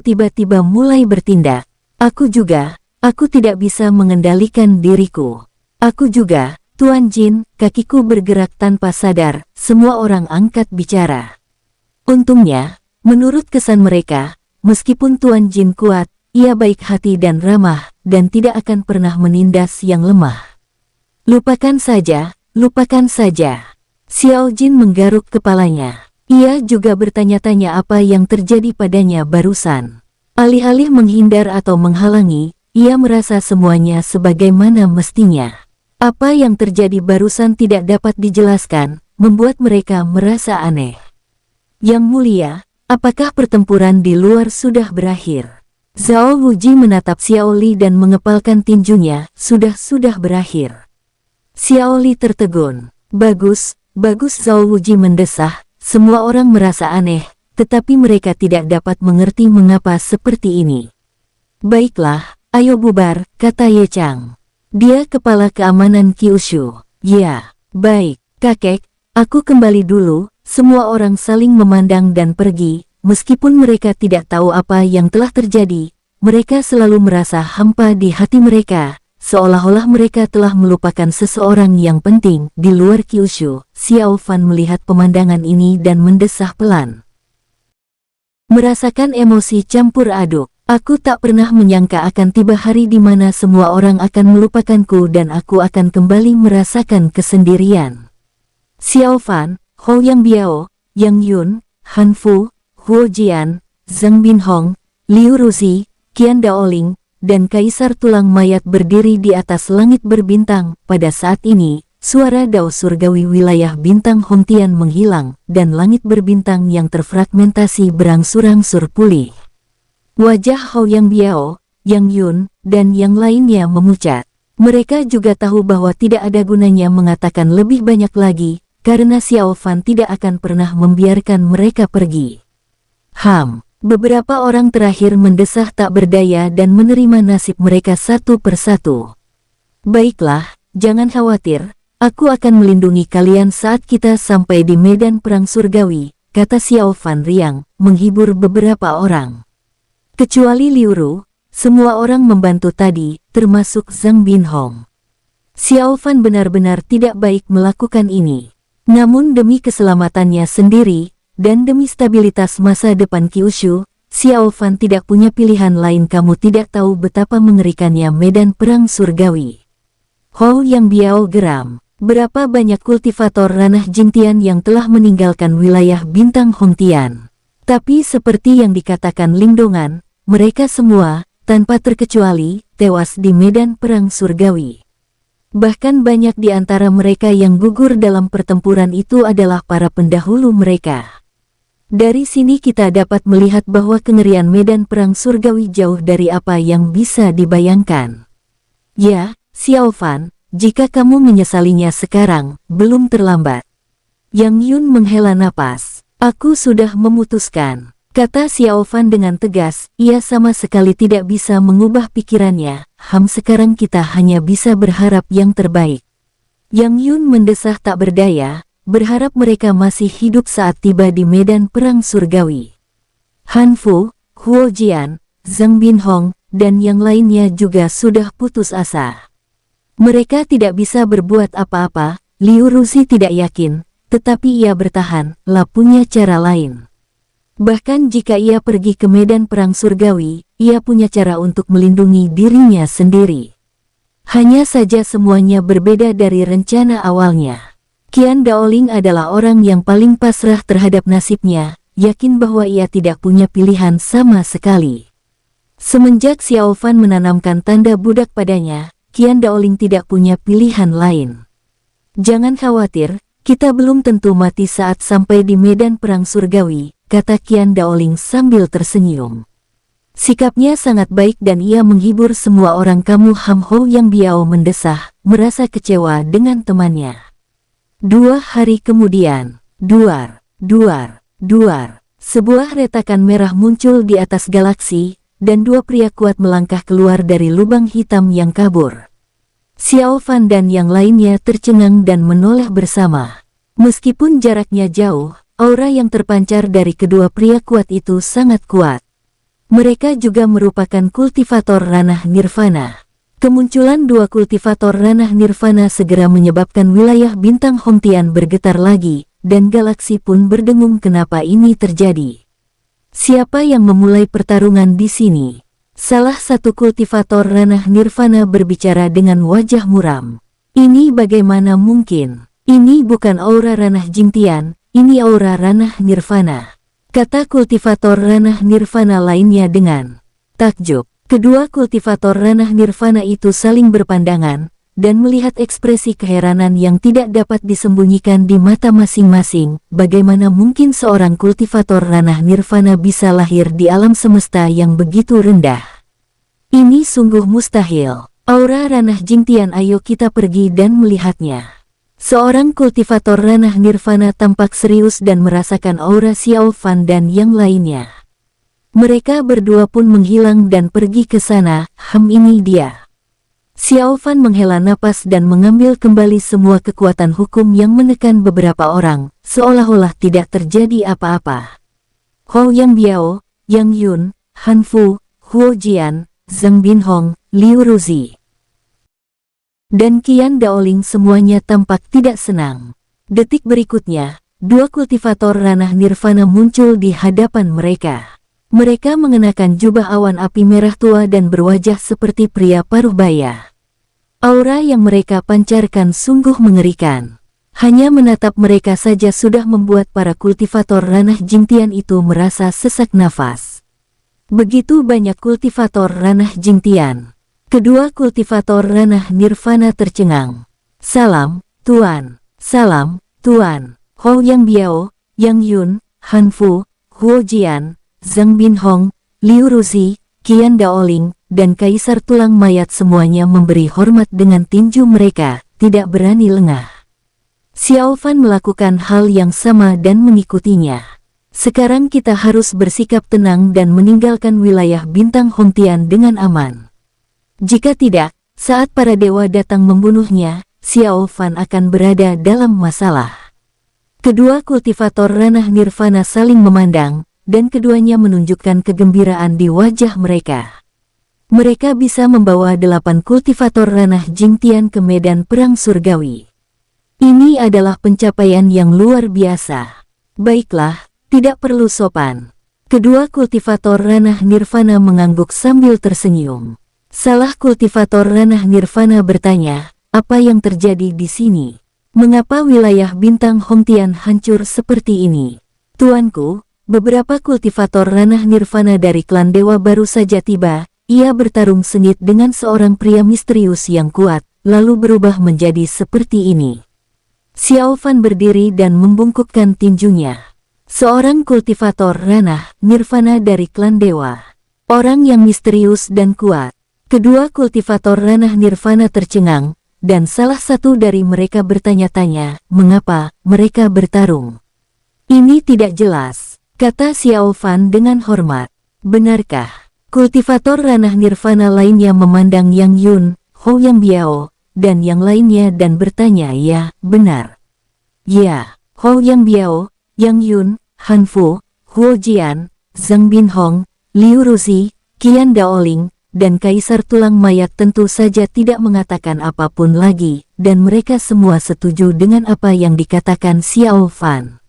S1: tiba-tiba mulai bertindak. Aku tidak bisa mengendalikan diriku. Aku juga, Tuan Jin, kakiku bergerak tanpa sadar, semua orang angkat bicara. Untungnya, menurut kesan mereka, meskipun Tuan Jin kuat, ia baik hati dan ramah, dan tidak akan pernah menindas yang lemah. Lupakan saja. Xiao Jin menggaruk kepalanya. Ia juga bertanya-tanya apa yang terjadi padanya barusan. Alih-alih menghindar atau menghalangi, ia merasa semuanya sebagaimana mestinya. Apa yang terjadi barusan tidak dapat dijelaskan, membuat mereka merasa aneh. Yang mulia, apakah pertempuran di luar sudah berakhir? Zhao Wuji menatap Xiao Li dan mengepalkan tinjunya, sudah berakhir. Xiao Li tertegun. Bagus, Zhao Wuji mendesah. Semua orang merasa aneh, tetapi mereka tidak dapat mengerti mengapa seperti ini. Baiklah, ayo bubar, kata Ye Chang. Dia kepala keamanan Kyushu. Ya, baik, kakek, aku kembali dulu. Semua orang saling memandang dan pergi, meskipun mereka tidak tahu apa yang telah terjadi. Mereka selalu merasa hampa di hati mereka, seolah-olah mereka telah melupakan seseorang yang penting di luar Kyushu. Xiao Fan melihat pemandangan ini dan mendesah pelan. Merasakan emosi campur aduk. Aku tak pernah menyangka akan tiba hari di mana semua orang akan melupakanku dan aku akan kembali merasakan kesendirian. Xiao Fan, Hou Yang Biao, Yang Yun, Han Fu, Huo Jian, Zhang Binhong, Liu Ruzi, Qian Daoling, dan Kaisar Tulang Mayat berdiri di atas langit berbintang. Pada saat ini, suara dao surgawi wilayah bintang Hongtian menghilang, dan langit berbintang yang terfragmentasi berangsur-angsur pulih. Wajah Hou Yang Biao, Yang Yun, dan yang lainnya memucat. Mereka juga tahu bahwa tidak ada gunanya mengatakan lebih banyak lagi, karena Xiao Fan tidak akan pernah membiarkan mereka pergi. Beberapa orang terakhir mendesah tak berdaya dan menerima nasib mereka satu persatu. Baiklah, jangan khawatir, aku akan melindungi kalian saat kita sampai di medan perang surgawi, kata Xiao Fan riang, menghibur beberapa orang. Kecuali Liu Ru, semua orang membantu tadi, termasuk Zhang Binhong. Xiao Fan benar-benar tidak baik melakukan ini. Namun demi keselamatannya sendiri, dan demi stabilitas masa depan Kyushu, Xiao Fan tidak punya pilihan lain. Kamu tidak tahu betapa mengerikannya medan perang surgawi. Hou Yang Biao geram. Berapa banyak kultivator ranah Jingtian yang telah meninggalkan wilayah bintang Hongtian. Tapi seperti yang dikatakan Lingdongan, mereka semua, tanpa terkecuali, tewas di medan perang surgawi. Bahkan banyak di antara mereka yang gugur dalam pertempuran itu adalah para pendahulu mereka. Dari sini kita dapat melihat bahwa kengerian medan perang surgawi jauh dari apa yang bisa dibayangkan. Ya, Xiao Fan, jika kamu menyesalinya sekarang, belum terlambat. Yang Yun menghela napas. Aku sudah memutuskan, kata Xiao Fan dengan tegas. Ia sama sekali tidak bisa mengubah pikirannya. Sekarang kita hanya bisa berharap yang terbaik. Yang Yun mendesah tak berdaya, berharap mereka masih hidup saat tiba di medan perang surgawi. Han Fu, Huo Jian, Zhang Binhong, dan yang lainnya juga sudah putus asa. Mereka tidak bisa berbuat apa-apa. Liu Ruzi tidak yakin, tetapi ia bertahan, punya cara lain. Bahkan jika ia pergi ke medan perang surgawi, ia punya cara untuk melindungi dirinya sendiri. Hanya saja semuanya berbeda dari rencana awalnya. Qian Daoling adalah orang yang paling pasrah terhadap nasibnya, yakin bahwa ia tidak punya pilihan sama sekali. Semenjak Xiao Fan menanamkan tanda budak padanya, Qian Daoling tidak punya pilihan lain. Jangan khawatir, kita belum tentu mati saat sampai di medan perang surgawi, kata Qian Daoling sambil tersenyum. Sikapnya sangat baik dan ia menghibur semua orang. Kamu Hou Yang Biao mendesah, merasa kecewa dengan temannya. 2 hari kemudian, duar. Sebuah retakan merah muncul di atas galaksi, dan 2 pria kuat melangkah keluar dari lubang hitam yang kabur. Xiao Fan dan yang lainnya tercengang dan menoleh bersama. Meskipun jaraknya jauh, aura yang terpancar dari kedua pria kuat itu sangat kuat. Mereka juga merupakan kultivator ranah nirvana. Kemunculan 2 kultivator ranah nirvana segera menyebabkan wilayah bintang Hongtian bergetar lagi, dan galaksi pun berdengung. Kenapa ini terjadi? Siapa yang memulai pertarungan di sini? Salah satu kultivator ranah nirvana berbicara dengan wajah muram. Ini bagaimana mungkin? Ini bukan aura ranah Jingtian, ini aura ranah nirvana, kata kultivator ranah nirvana lainnya dengan takjub. Kedua kultivator ranah nirvana itu saling berpandangan, dan melihat ekspresi keheranan yang tidak dapat disembunyikan di mata masing-masing. Bagaimana mungkin seorang kultivator ranah nirvana bisa lahir di alam semesta yang begitu rendah? Ini sungguh mustahil. Aura ranah Jingtian, ayo kita pergi dan melihatnya. Seorang kultivator ranah nirvana tampak serius dan merasakan aura Xiao Fan dan yang lainnya. Mereka berdua pun menghilang dan pergi ke sana. Ini dia. Xiao Fan menghela napas dan mengambil kembali semua kekuatan hukum yang menekan beberapa orang, seolah-olah tidak terjadi apa-apa. Hou Yang Biao, Yang Yun, Han Fu, Huo Jian, Zhang Binhong, Liu Ruzi, dan Qian Daoling semuanya tampak tidak senang. Detik berikutnya, 2 kultivator ranah nirvana muncul di hadapan mereka. Mereka mengenakan jubah awan api merah tua dan berwajah seperti pria paruh baya. Aura yang mereka pancarkan sungguh mengerikan. Hanya menatap mereka saja sudah membuat para kultivator ranah Jingtian itu merasa sesak nafas. Begitu banyak kultivator ranah Jingtian. Kedua kultivator ranah Nirvana tercengang. Salam, Tuan. Salam, Tuan. Hou Yang Biao, Yang Yun, Han Fu, Huo Jian, Zhang Binhong, Liu Ruzi, Qian Daoling, dan Kaisar Tulang Mayat semuanya memberi hormat dengan tinju mereka, tidak berani lengah. Xiao Fan melakukan hal yang sama dan mengikutinya. Sekarang kita harus bersikap tenang dan meninggalkan wilayah bintang Hongtian dengan aman. Jika tidak, saat para dewa datang membunuhnya, Xiao Fan akan berada dalam masalah. Kedua kultivator ranah Nirvana saling memandang, dan keduanya menunjukkan kegembiraan di wajah mereka. Mereka bisa membawa 8 kultivator ranah Jingtian ke medan perang surgawi. Ini adalah pencapaian yang luar biasa. Baiklah, tidak perlu sopan. Kedua kultivator ranah Nirvana mengangguk sambil tersenyum. Salah kultivator ranah Nirvana bertanya, apa yang terjadi di sini? Mengapa wilayah bintang Hongtian hancur seperti ini? Tuanku, beberapa kultivator ranah Nirvana dari klan dewa baru saja tiba. Ia bertarung sengit dengan seorang pria misterius yang kuat, lalu berubah menjadi seperti ini. Xiao Fan berdiri dan membungkukkan tinjunya. Seorang kultivator ranah Nirvana dari klan dewa. Orang yang misterius dan kuat. Kedua kultivator ranah Nirvana tercengang, dan salah satu dari mereka bertanya-tanya, mengapa mereka bertarung. Ini tidak jelas, kata Xiao Fan dengan hormat. Benarkah? Kultivator ranah Nirvana lainnya memandang Yang Yun, Hou Yang Biao, dan yang lainnya dan bertanya, ya, benar. Ya, Hou Yang Biao, Yang Yun, Han Fu, Huo Jian, Zhang Binhong, Liu Ruzi, Qian Daoling, dan Kaisar Tulang Mayat tentu saja tidak mengatakan apapun lagi, dan mereka semua setuju dengan apa yang dikatakan Xiao Fan.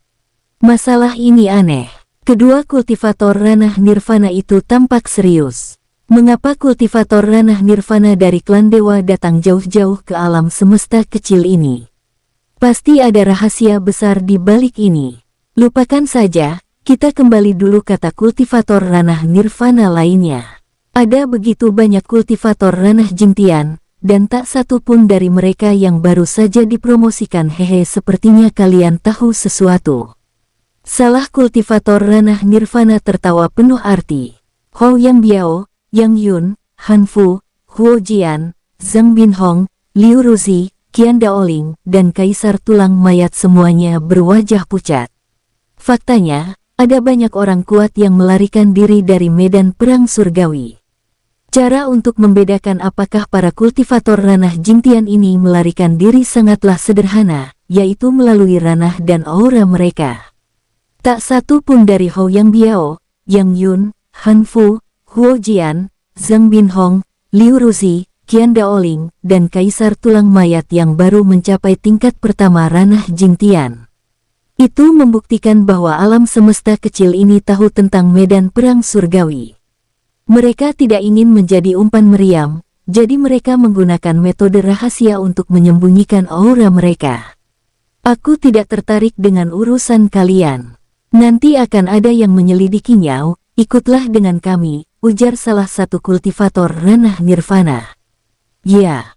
S1: Masalah ini aneh. Kedua kultivator ranah Nirvana itu tampak serius. Mengapa kultivator ranah Nirvana dari klan dewa datang jauh-jauh ke alam semesta kecil ini? Pasti ada rahasia besar di balik ini. Lupakan saja, kita kembali dulu, kata kultivator ranah Nirvana lainnya. Ada begitu banyak kultivator ranah Jingtian, dan tak satu pun dari mereka yang baru saja dipromosikan. Hehe, sepertinya kalian tahu sesuatu. Salah kultivator ranah Nirvana tertawa penuh arti. Hou Yang Biao, Yang Yun, Han Fu, Huo Jian, Zhang Binhong, Liu Ruzi, Qian Daoling, dan Kaisar Tulang Mayat semuanya berwajah pucat. Faktanya, ada banyak orang kuat yang melarikan diri dari medan perang surgawi. Cara untuk membedakan apakah para kultivator ranah Jingtian ini melarikan diri sangatlah sederhana, yaitu melalui ranah dan aura mereka. Tak satu pun dari Hou Yang Biao, Yang Yun, Han Fu, Huo Jian, Zhang Binhong, Liu Ruzi, Qian Daoling, dan Kaisar Tulang Mayat yang baru mencapai tingkat pertama ranah Jingtian. Itu membuktikan bahwa alam semesta kecil ini tahu tentang medan perang surgawi. Mereka tidak ingin menjadi umpan meriam, jadi mereka menggunakan metode rahasia untuk menyembunyikan aura mereka. Aku tidak tertarik dengan urusan kalian. Nanti akan ada yang menyelidikinya, ikutlah dengan kami, ujar salah satu kultivator ranah Nirvana. Ya,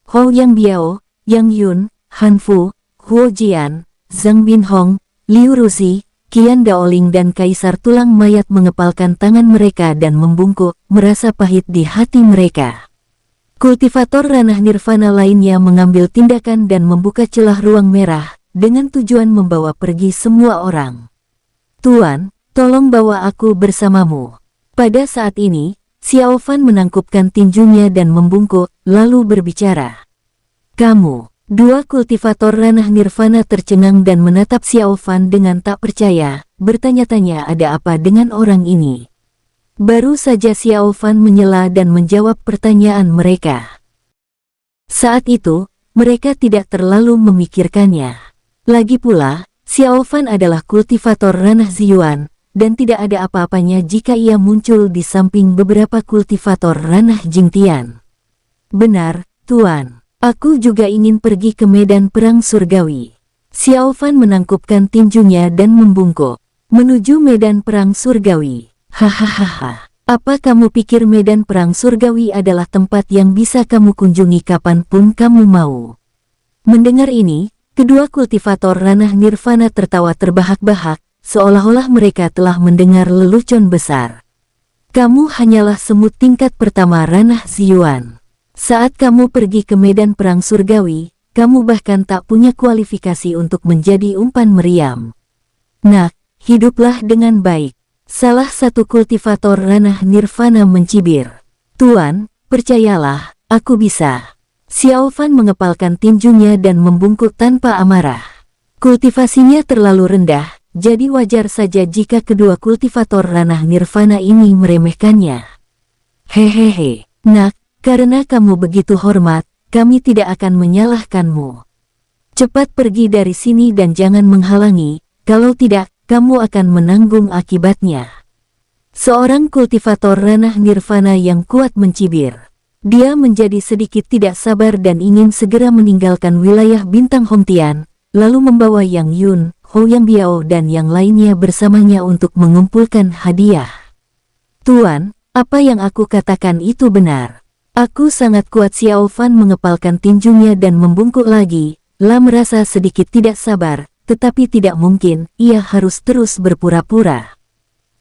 S1: Hou Yang Biao, Yang Yun, Han Fu, Huo Jian, Zhang Binhong, Liu Ruzi, Qian Daoling dan Kaisar Tulang Mayat mengepalkan tangan mereka dan membungkuk, merasa pahit di hati mereka. Kultivator ranah Nirvana lainnya mengambil tindakan dan membuka celah ruang merah, dengan tujuan membawa pergi semua orang. Tuan, tolong bawa aku bersamamu. Pada saat ini, Xiao Fan menangkupkan tinjunya dan membungkuk, lalu berbicara. Kamu. Dua kultivator ranah Nirvana tercengang dan menatap Xiao Fan dengan tak percaya, bertanya-tanya ada apa dengan orang ini. Baru saja Xiao Fan menyela dan menjawab pertanyaan mereka. Saat itu, mereka tidak terlalu memikirkannya. Lagi pula, Xiao Fan adalah kultivator ranah Ziyuan, dan tidak ada apa-apanya jika ia muncul di samping beberapa kultivator ranah Jingtian. Benar, Tuan. Aku juga ingin pergi ke medan perang surgawi. Xiao Fan menangkupkan tinjunya dan membungkuk. Menuju medan perang surgawi. Hahaha. Apa kamu pikir medan perang surgawi adalah tempat yang bisa kamu kunjungi kapanpun kamu mau? Mendengar ini, kedua kultivator ranah nirvana tertawa terbahak-bahak, seolah-olah mereka telah mendengar lelucon besar. Kamu hanyalah semut tingkat pertama ranah Ziyuan. Saat kamu pergi ke medan perang surgawi, kamu bahkan tak punya kualifikasi untuk menjadi umpan meriam. Nak, hiduplah dengan baik. Salah satu kultivator ranah nirvana mencibir. Tuan, percayalah, aku bisa. Xiao Fan mengepalkan tinjunya dan membungkuk tanpa amarah. Kultivasinya terlalu rendah, jadi wajar saja jika kedua kultivator ranah nirvana ini meremehkannya. Hehehe, nak. Karena kamu begitu hormat, kami tidak akan menyalahkanmu. Cepat pergi dari sini dan jangan menghalangi, kalau tidak, kamu akan menanggung akibatnya. Seorang kultivator ranah nirvana yang kuat mencibir. Dia menjadi sedikit tidak sabar dan ingin segera meninggalkan wilayah bintang Hongtian, lalu membawa Yang Yun, Hou-Yang Biao dan yang lainnya bersamanya untuk mengumpulkan hadiah. Tuan, apa yang aku katakan itu benar. Aku sangat kuat. Xiao Fan mengepalkan tinjunya dan membungkuk lagi. La merasa sedikit tidak sabar, tetapi tidak mungkin, ia harus terus berpura-pura.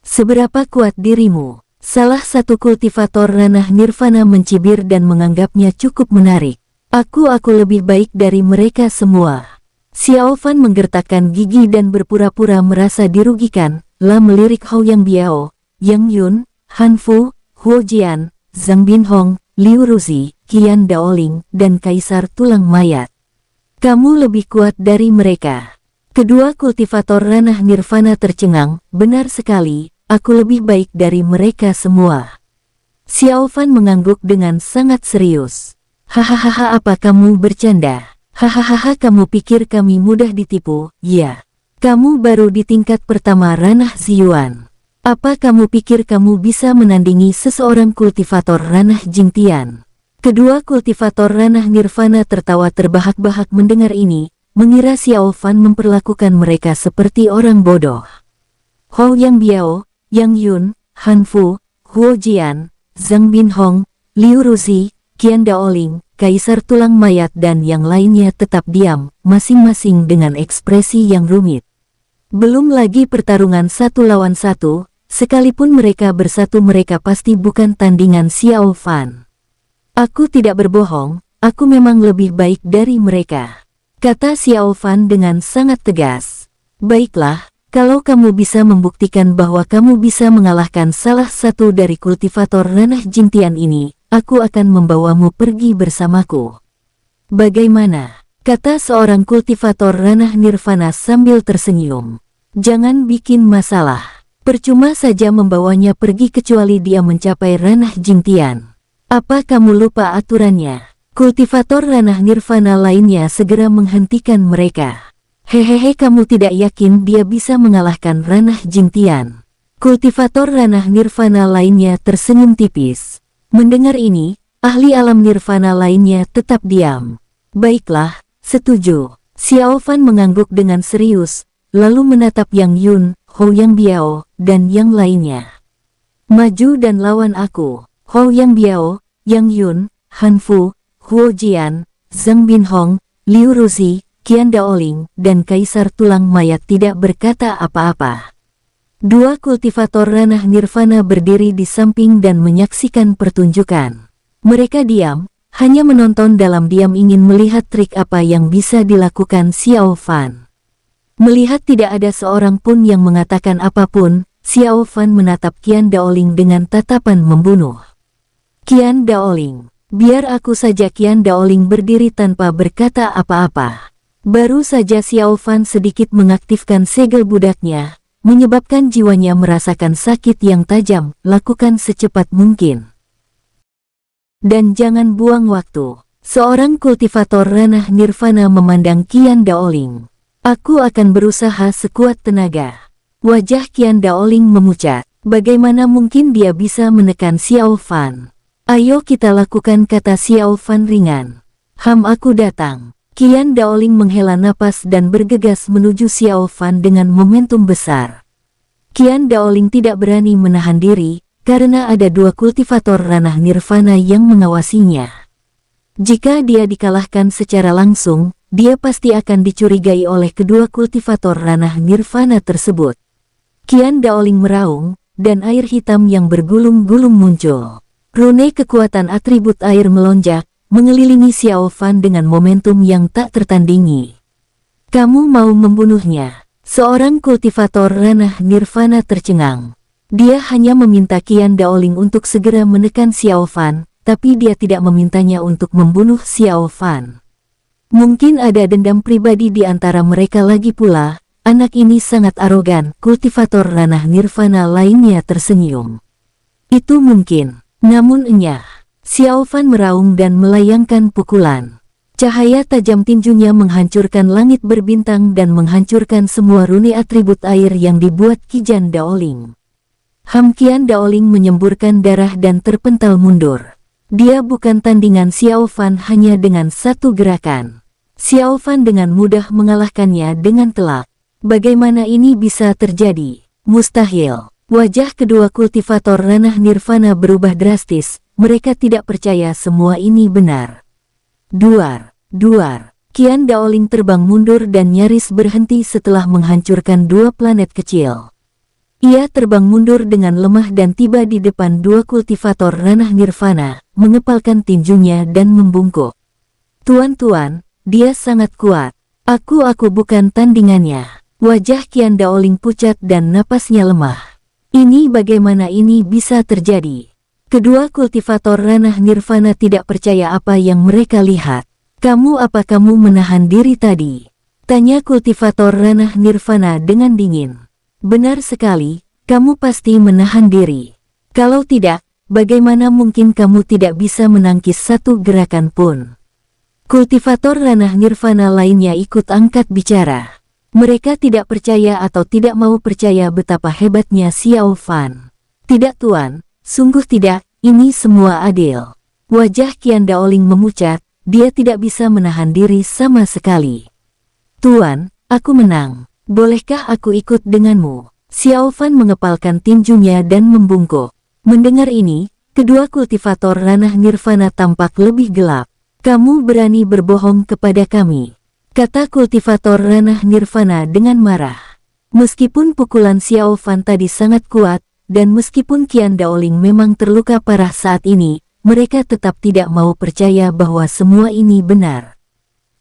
S1: Seberapa kuat dirimu? Salah satu kultivator ranah nirvana mencibir dan menganggapnya cukup menarik. Aku lebih baik dari mereka semua. Xiao Fan menggertakkan gigi dan berpura-pura merasa dirugikan. La melirik Hou-Yang Biao, Yang Yun, Han Fu, Huo Jian, Zhang Binhong, Liu Ruzi, Qian Daoling, dan Kaisar Tulang Mayat. Kamu lebih kuat dari mereka. Kedua kultivator ranah nirvana tercengang. Benar sekali, aku lebih baik dari mereka semua. Xiao Fan mengangguk dengan sangat serius. Hahaha, apa kamu bercanda? Hahaha, kamu pikir kami mudah ditipu? Ya. Kamu baru di tingkat pertama ranah Ziyuan. Apa kamu pikir kamu bisa menandingi seseorang kultivator ranah Jingtian? Kedua kultivator ranah nirvana tertawa terbahak-bahak mendengar ini, mengira Xiao Fan memperlakukan mereka seperti orang bodoh. Hou-Yang Biao, Yang Yun, Han Fu, Huo Jian, Zhang Binhong, Liu Ruzi, Qian Daoling, Kaisar Tulang Mayat dan yang lainnya tetap diam, masing-masing dengan ekspresi yang rumit. Belum lagi pertarungan satu lawan satu. Sekalipun mereka bersatu mereka pasti bukan tandingan Xiao Fan. Aku tidak berbohong, aku memang lebih baik dari mereka, kata Xiao Fan dengan sangat tegas. Baiklah, kalau kamu bisa membuktikan bahwa kamu bisa mengalahkan salah satu dari kultivator ranah Jingtian ini, aku akan membawamu pergi bersamaku. Bagaimana? Kata seorang kultivator ranah nirvana sambil tersenyum. Jangan bikin masalah. Percuma saja membawanya pergi kecuali dia mencapai ranah Jingtian. Apa kamu lupa aturannya? Kultivator ranah nirvana lainnya segera menghentikan mereka. Hehehe, kamu tidak yakin dia bisa mengalahkan ranah Jingtian? Kultivator ranah nirvana lainnya tersenyum tipis. Mendengar ini, ahli alam nirvana lainnya tetap diam. Baiklah, setuju. Xiao Fan mengangguk dengan serius, lalu menatap Yang Yun, Hou-Yang Biao, dan yang lainnya. Maju dan lawan aku. Hou-Yang Biao, Yang Yun, Han Fu, Huo Jian, Zhang Binhong, Liu Ruzi, Qian Daoling, dan Kaisar Tulang Mayat tidak berkata apa-apa. Dua kultivator ranah nirvana berdiri di samping dan menyaksikan pertunjukan. Mereka diam, hanya menonton dalam diam ingin melihat trik apa yang bisa dilakukan Xiao Fan. Melihat tidak ada seorang pun yang mengatakan apapun, Xiao Fan menatap Qian Daoling dengan tatapan membunuh. Qian Daoling, biar aku saja. Qian Daoling berdiri tanpa berkata apa-apa. Baru saja Xiao Fan sedikit mengaktifkan segel budaknya, menyebabkan jiwanya merasakan sakit yang tajam. Lakukan secepat mungkin. Dan jangan buang waktu. Seorang kultivator ranah nirvana memandang Qian Daoling. Aku akan berusaha sekuat tenaga. Wajah Qian Daoling memucat. Bagaimana mungkin dia bisa menekan Xiao Fan? Ayo kita lakukan, kata Xiao Fan ringan. Aku datang. Qian Daoling menghela napas dan bergegas menuju Xiao Fan dengan momentum besar. Qian Daoling tidak berani menahan diri, karena ada dua kultivator ranah nirvana yang mengawasinya. Jika dia dikalahkan secara langsung, dia pasti akan dicurigai oleh kedua kultivator ranah nirvana tersebut. Qian Daoling meraung, dan air hitam yang bergulung-gulung muncul. Rune kekuatan atribut air melonjak, mengelilingi Xiao Fan dengan momentum yang tak tertandingi. Kamu mau membunuhnya? Seorang kultivator ranah nirvana tercengang. Dia hanya meminta Qian Daoling untuk segera menekan Xiao Fan, tapi dia tidak memintanya untuk membunuh Xiao Fan. Mungkin ada dendam pribadi di antara mereka lagi pula. Anak ini sangat arogan. Kultivator ranah nirvana lainnya tersenyum. Itu mungkin, namun enyah. Xiao Fan meraung dan melayangkan pukulan. Cahaya tajam tinjunya menghancurkan langit berbintang dan menghancurkan semua rune atribut air yang dibuat Qian Daoling. Qian Daoling menyemburkan darah dan terpental mundur. Dia bukan tandingan Xiao Fan hanya dengan satu gerakan. Xiao Fan dengan mudah mengalahkannya dengan telak. Bagaimana ini bisa terjadi? Mustahil. Wajah kedua kultivator ranah nirvana berubah drastis. Mereka tidak percaya semua ini benar. Duar, duar. Qian Daoling terbang mundur dan nyaris berhenti setelah menghancurkan dua planet kecil. Ia terbang mundur dengan lemah dan tiba di depan dua kultivator ranah nirvana, mengepalkan tinjunya dan membungkuk. Tuan-tuan, dia sangat kuat. Aku bukan tandingannya. Wajah Qian Daoling pucat dan napasnya lemah. Ini bagaimana ini bisa terjadi? Kedua kultivator ranah nirvana tidak percaya apa yang mereka lihat. Kamu menahan diri tadi? Tanya kultivator ranah nirvana dengan dingin. Benar sekali, kamu pasti menahan diri. Kalau tidak, bagaimana mungkin kamu tidak bisa menangkis satu gerakan pun? Kultivator ranah nirvana lainnya ikut angkat bicara. Mereka tidak percaya atau tidak mau percaya betapa hebatnya Xiao Fan. Tidak tuan, sungguh tidak, ini semua adil. Wajah Qian Daoling memucat, dia tidak bisa menahan diri sama sekali. Tuan, aku menang. Bolehkah aku ikut denganmu? Xiao Fan mengepalkan tinjunya dan membungkuk. Mendengar ini, kedua kultivator ranah nirvana tampak lebih gelap. Kamu berani berbohong kepada kami, kata kultivator ranah nirvana dengan marah. Meskipun pukulan Xiao Fan tadi sangat kuat, dan meskipun Qian Daoling memang terluka parah saat ini, mereka tetap tidak mau percaya bahwa semua ini benar.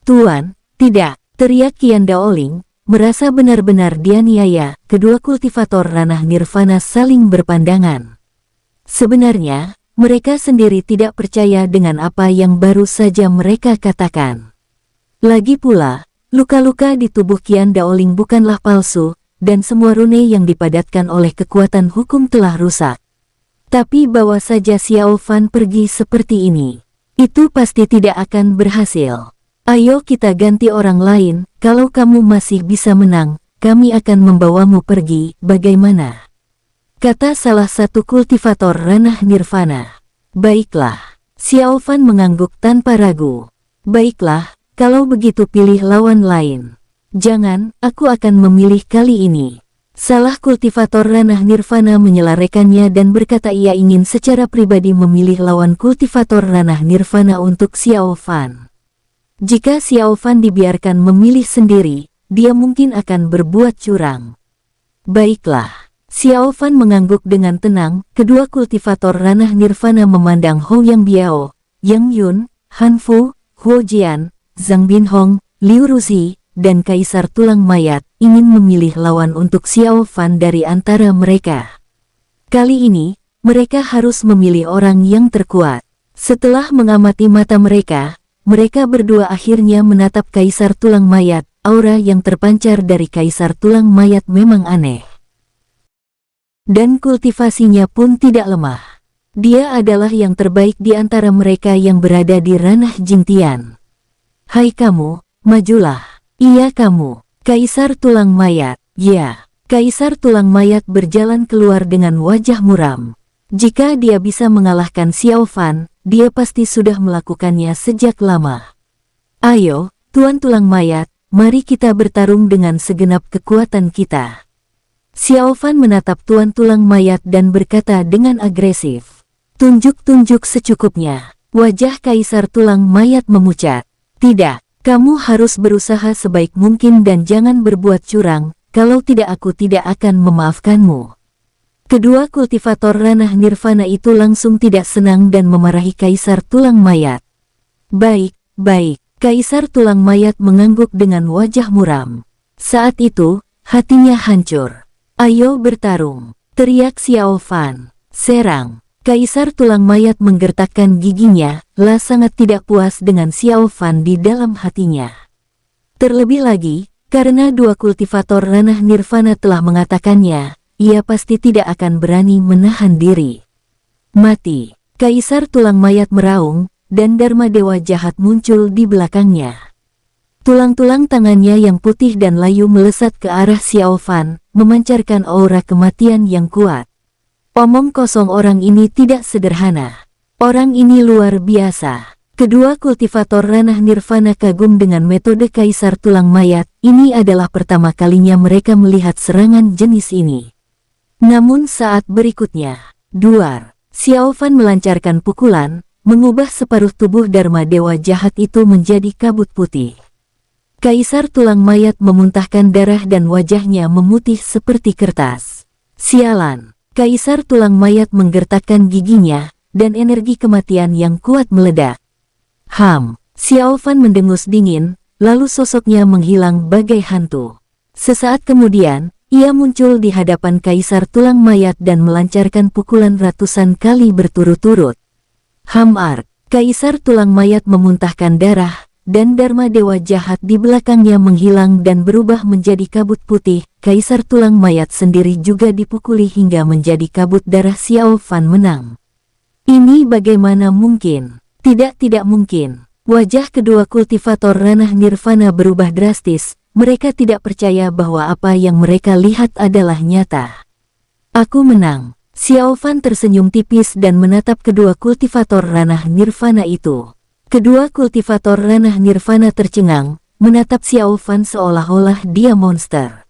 S1: Tuan, tidak, teriak Qian Daoling, merasa benar-benar dianiaya. Kedua kultivator ranah nirvana saling berpandangan. Sebenarnya, mereka sendiri tidak percaya dengan apa yang baru saja mereka katakan. Lagi pula, luka-luka di tubuh Qian Daoling bukanlah palsu, dan semua rune yang dipadatkan oleh kekuatan hukum telah rusak. Tapi bawa saja Xiao Fan pergi seperti ini, itu pasti tidak akan berhasil. Ayo kita ganti orang lain, kalau kamu masih bisa menang, kami akan membawamu pergi, bagaimana? Kata salah satu kultivator ranah nirvana. Baiklah, Xiao Fan mengangguk tanpa ragu. Baiklah, kalau begitu pilih lawan lain. Jangan, aku akan memilih kali ini. Salah kultivator ranah nirvana menyelarakannya dan berkata ia ingin secara pribadi memilih lawan kultivator ranah nirvana untuk Xiao Fan. Jika Xiao Fan dibiarkan memilih sendiri, dia mungkin akan berbuat curang. Baiklah, Xiao Fan mengangguk dengan tenang. Kedua kultivator ranah nirvana memandang Hou Yang Biao, Yang Yun, Han Fu, Huo Jian, Zhang Binhong, Liu Ruzi, dan Kaisar Tulang Mayat, ingin memilih lawan untuk Xiao Fan dari antara mereka. Kali ini, mereka harus memilih orang yang terkuat. Setelah mengamati mata mereka berdua akhirnya menatap Kaisar Tulang Mayat. Aura yang terpancar dari Kaisar Tulang Mayat memang aneh. Dan kultivasinya pun tidak lemah. Dia adalah yang terbaik di antara mereka yang berada di ranah Jingtian. Hai kamu, majulah. Iya kamu, Kaisar Tulang Mayat. Ya, Kaisar tulang mayat berjalan keluar dengan wajah muram. Jika dia bisa mengalahkan Xiao Fan, dia pasti sudah melakukannya sejak lama. Ayo, Tuan Tulang Mayat, mari kita bertarung dengan segenap kekuatan kita. Xiao Fan menatap Tuan Tulang Mayat dan berkata dengan agresif. Tunjuk-tunjuk secukupnya. Wajah Kaisar Tulang Mayat memucat. Tidak, kamu harus berusaha sebaik mungkin dan jangan berbuat curang. Kalau tidak, aku tidak akan memaafkanmu. Kedua kultivator ranah nirvana itu langsung tidak senang dan memarahi Kaisar Tulang Mayat. Baik, baik. Kaisar Tulang Mayat mengangguk dengan wajah muram. Saat itu, hatinya hancur. Ayo bertarung, teriak Xiao Fan. Serang. Kaisar Tulang Mayat menggertakkan giginya, sangat tidak puas dengan Xiao Fan di dalam hatinya. Terlebih lagi, karena dua kultivator ranah nirvana telah mengatakannya, ia pasti tidak akan berani menahan diri. Mati. Kaisar Tulang Mayat meraung, dan Dharma Dewa Jahat muncul di belakangnya. Tulang-tulang tangannya yang putih dan layu melesat ke arah Xiao Fan, memancarkan aura kematian yang kuat. Omong kosong, orang ini tidak sederhana. Orang ini luar biasa. Kedua kultivator ranah nirvana kagum dengan metode Kaisar Tulang Mayat. Ini adalah pertama kalinya mereka melihat serangan jenis ini. Namun saat berikutnya, duar, Xiao Fan melancarkan pukulan, mengubah separuh tubuh Dharma Dewa Jahat itu menjadi kabut putih. Kaisar Tulang Mayat memuntahkan darah dan wajahnya memutih seperti kertas. Sialan, Kaisar Tulang Mayat menggertakkan giginya, dan energi kematian yang kuat meledak. Xiao Fan mendengus dingin, lalu sosoknya menghilang bagai hantu. Sesaat kemudian, ia muncul di hadapan Kaisar Tulang Mayat dan melancarkan pukulan ratusan kali berturut-turut. Kaisar Tulang Mayat memuntahkan darah, dan Dharma Dewa Jahat di belakangnya menghilang dan berubah menjadi kabut putih. Kaisar Tulang Mayat sendiri juga dipukuli hingga menjadi kabut darah. Xiao Fan menang. Ini bagaimana mungkin? Tidak mungkin. Wajah kedua kultivator ranah nirvana berubah drastis. Mereka tidak percaya bahwa apa yang mereka lihat adalah nyata. Aku menang. Xiao Fan tersenyum tipis dan menatap kedua kultivator ranah nirvana itu. Kedua kultivator ranah nirvana tercengang, menatap Xiao Fan seolah-olah dia monster.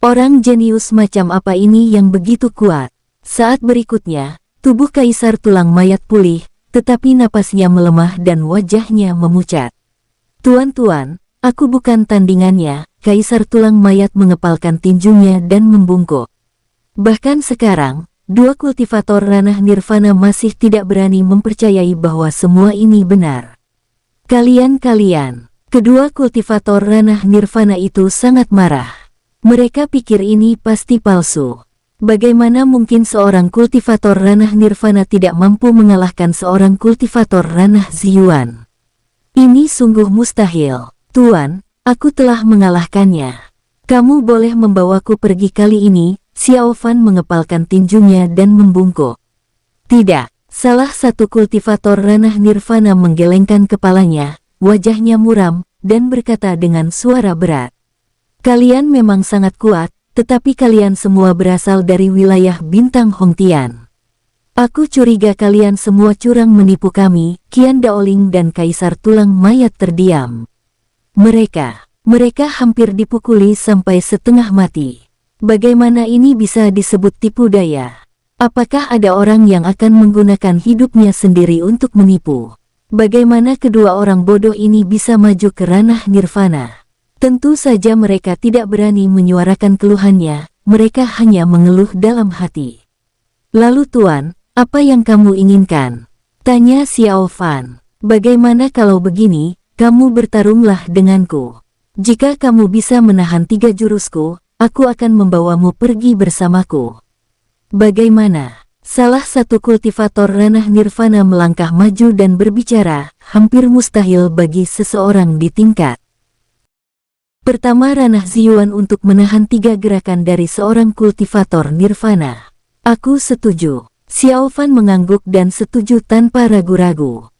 S1: Orang jenius macam apa ini yang begitu kuat? Saat berikutnya, tubuh Kaisar Tulang Mayat pulih, tetapi napasnya melemah dan wajahnya memucat. Tuan-tuan, aku bukan tandingannya. Kaisar Tulang Mayat mengepalkan tinjunya dan membungkuk. Bahkan sekarang, dua kultivator ranah nirvana masih tidak berani mempercayai bahwa semua ini benar. Kalian, kedua kultivator ranah nirvana itu sangat marah. Mereka pikir ini pasti palsu. Bagaimana mungkin seorang kultivator ranah nirvana tidak mampu mengalahkan seorang kultivator ranah Ziyuan? Ini sungguh mustahil. Tuan, aku telah mengalahkannya. Kamu boleh membawaku pergi kali ini. Xiao Fan mengepalkan tinjunya dan membungkuk. Tidak, salah satu kultivator ranah nirvana menggelengkan kepalanya, wajahnya muram, dan berkata dengan suara berat. Kalian memang sangat kuat, tetapi kalian semua berasal dari wilayah bintang Hongtian. Aku curiga kalian semua curang menipu kami. Qian Daoling dan Kaisar Tulang Mayat terdiam. Mereka hampir dipukuli sampai setengah mati. Bagaimana ini bisa disebut tipu daya? Apakah ada orang yang akan menggunakan hidupnya sendiri untuk menipu? Bagaimana kedua orang bodoh ini bisa maju ke ranah nirvana? Tentu saja mereka tidak berani menyuarakan keluhannya, mereka hanya mengeluh dalam hati. Lalu tuan, apa yang kamu inginkan? Tanya Xiao Fan. Bagaimana kalau begini, kamu bertarunglah denganku. Jika kamu bisa menahan 3 jurusku, aku akan membawamu pergi bersamaku. Bagaimana? Salah satu kultivator ranah nirvana melangkah maju dan berbicara, hampir mustahil bagi seseorang di tingkat pertama ranah Ziyuan untuk menahan 3 gerakan dari seorang kultivator nirvana. Aku setuju. Xiao Fan mengangguk dan setuju tanpa ragu-ragu.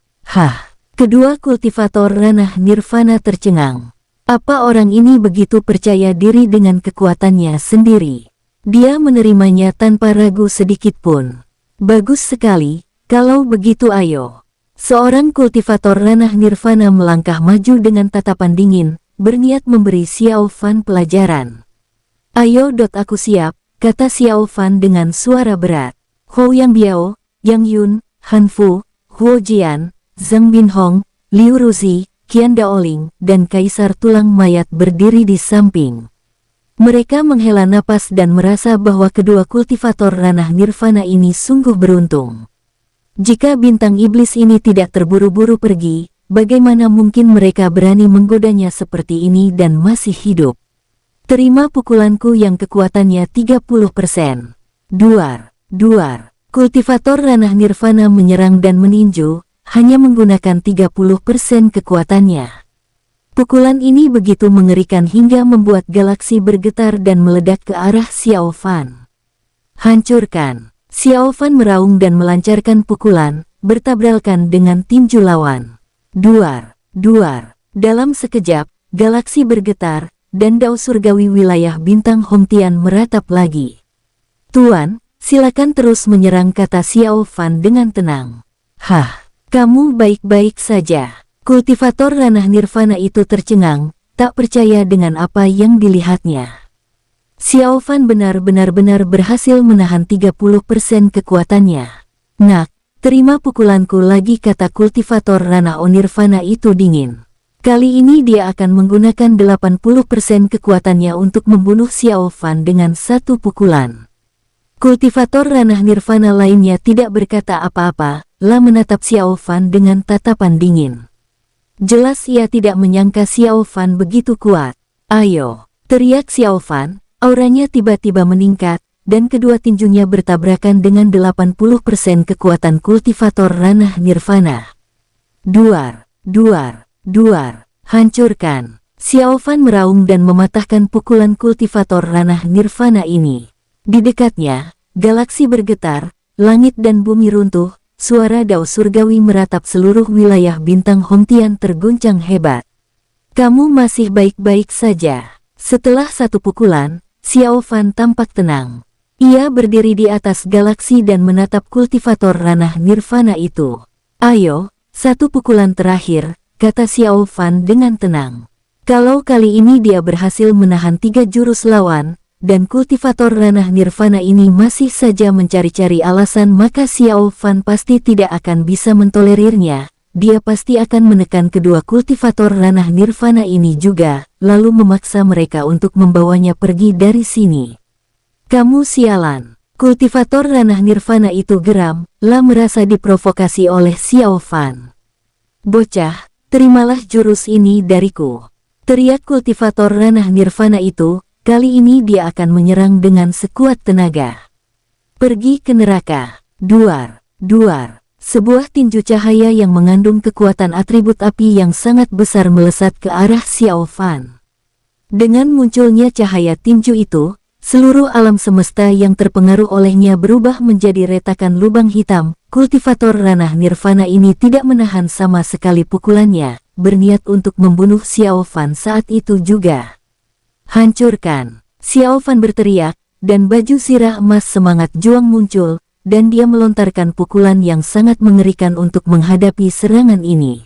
S1: Kedua kultivator ranah nirvana tercengang. Apa orang ini begitu percaya diri dengan kekuatannya sendiri? Dia menerimanya tanpa ragu sedikit pun. Bagus sekali, kalau begitu ayo. Seorang kultivator ranah nirvana melangkah maju dengan tatapan dingin, berniat memberi Xiao Fan pelajaran. Ayo aku siap, kata Xiao Fan dengan suara berat. Hou Yangbiao, Yang Yun, Han Fu, Huo Jian, Zhang Binhong, Liu Ruzi, Qian Daoling, dan Kaisar Tulang Mayat berdiri di samping. Mereka menghela napas dan merasa bahwa kedua kultivator ranah nirvana ini sungguh beruntung. Jika bintang iblis ini tidak terburu-buru pergi, bagaimana mungkin mereka berani menggodanya seperti ini dan masih hidup? Terima pukulanku yang kekuatannya 30%. Duar, duar. Kultivator ranah nirvana menyerang dan meninju, hanya menggunakan 30% kekuatannya. Pukulan ini begitu mengerikan hingga membuat galaksi bergetar dan meledak ke arah Xiao Fan. Hancurkan! Xiao Fan meraung dan melancarkan pukulan, bertabrakan dengan tinju lawan. Duar, duar. Dalam sekejap, galaksi bergetar, dan dao surgawi wilayah bintang Hongtian meratap lagi. Tuan, silakan terus menyerang, kata Xiao Fan dengan tenang. Hah, kamu baik-baik saja. Kultivator ranah nirvana itu tercengang, tak percaya dengan apa yang dilihatnya. Xiao Fan benar-benar berhasil menahan 30% kekuatannya. Nak, terima pukulanku lagi, kata kultivator ranah nirvana itu dingin. Kali ini dia akan menggunakan 80% kekuatannya untuk membunuh Xiao Fan dengan satu pukulan. Kultivator ranah nirvana lainnya tidak berkata apa-apa, lah menatap Xiao Fan dengan tatapan dingin. Jelas ia tidak menyangka Xiao Fan begitu kuat. Ayo, teriak Xiao Fan, auranya tiba-tiba meningkat, dan kedua tinjunya bertabrakan dengan 80% kekuatan kultivator ranah nirvana. Duar, duar, duar, hancurkan. Xiao Fan meraung dan mematahkan pukulan kultivator ranah nirvana ini. Di dekatnya, galaksi bergetar, langit dan bumi runtuh, suara dao surgawi meratap seluruh wilayah bintang Hongtian terguncang hebat. Kamu masih baik-baik saja. Setelah satu pukulan, Xiao Fan tampak tenang. Ia berdiri di atas galaksi dan menatap kultivator ranah nirvana itu. Ayo, satu pukulan terakhir, kata Xiao Fan dengan tenang. Kalau kali ini dia berhasil menahan 3 jurus lawan, dan kultivator ranah nirvana ini masih saja mencari-cari alasan, maka Xiao Fan pasti tidak akan bisa mentolerirnya. Dia pasti akan menekan kedua kultivator ranah nirvana ini juga, lalu memaksa mereka untuk membawanya pergi dari sini. Kamu sialan. Kultivator ranah nirvana itu geram, lah merasa diprovokasi oleh Xiao Fan. Bocah, terimalah jurus ini dariku. Teriak kultivator ranah nirvana itu. Kali ini dia akan menyerang dengan sekuat tenaga. Pergi ke neraka. Duar, duar. Sebuah tinju cahaya yang mengandung kekuatan atribut api yang sangat besar melesat ke arah Xiao Fan. Dengan munculnya cahaya tinju itu, seluruh alam semesta yang terpengaruh olehnya berubah menjadi retakan lubang hitam. Kultivator ranah nirvana ini tidak menahan sama sekali pukulannya, berniat untuk membunuh Xiao Fan saat itu juga. Hancurkan! Xiao Fan berteriak, dan baju sirah emas semangat juang muncul, dan dia melontarkan pukulan yang sangat mengerikan untuk menghadapi serangan ini.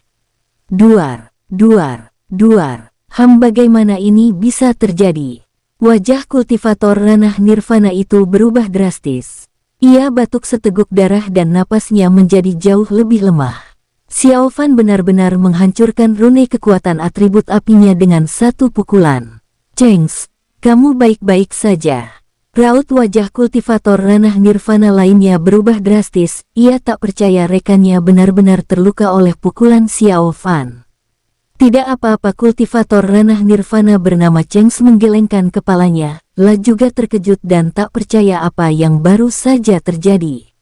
S1: Duar, duar, duar. Bagaimana ini bisa terjadi? Wajah kultivator ranah nirvana itu berubah drastis. Ia batuk seteguk darah dan napasnya menjadi jauh lebih lemah. Xiao Fan benar-benar menghancurkan rune kekuatan atribut apinya dengan satu pukulan. Cengs, kamu baik-baik saja. Raut wajah kultivator ranah nirvana lainnya berubah drastis, ia tak percaya rekannya benar-benar terluka oleh pukulan Xiao Fan. Tidak apa-apa, kultivator ranah nirvana bernama Cengs menggelengkan kepalanya, lah juga terkejut dan tak percaya apa yang baru saja terjadi.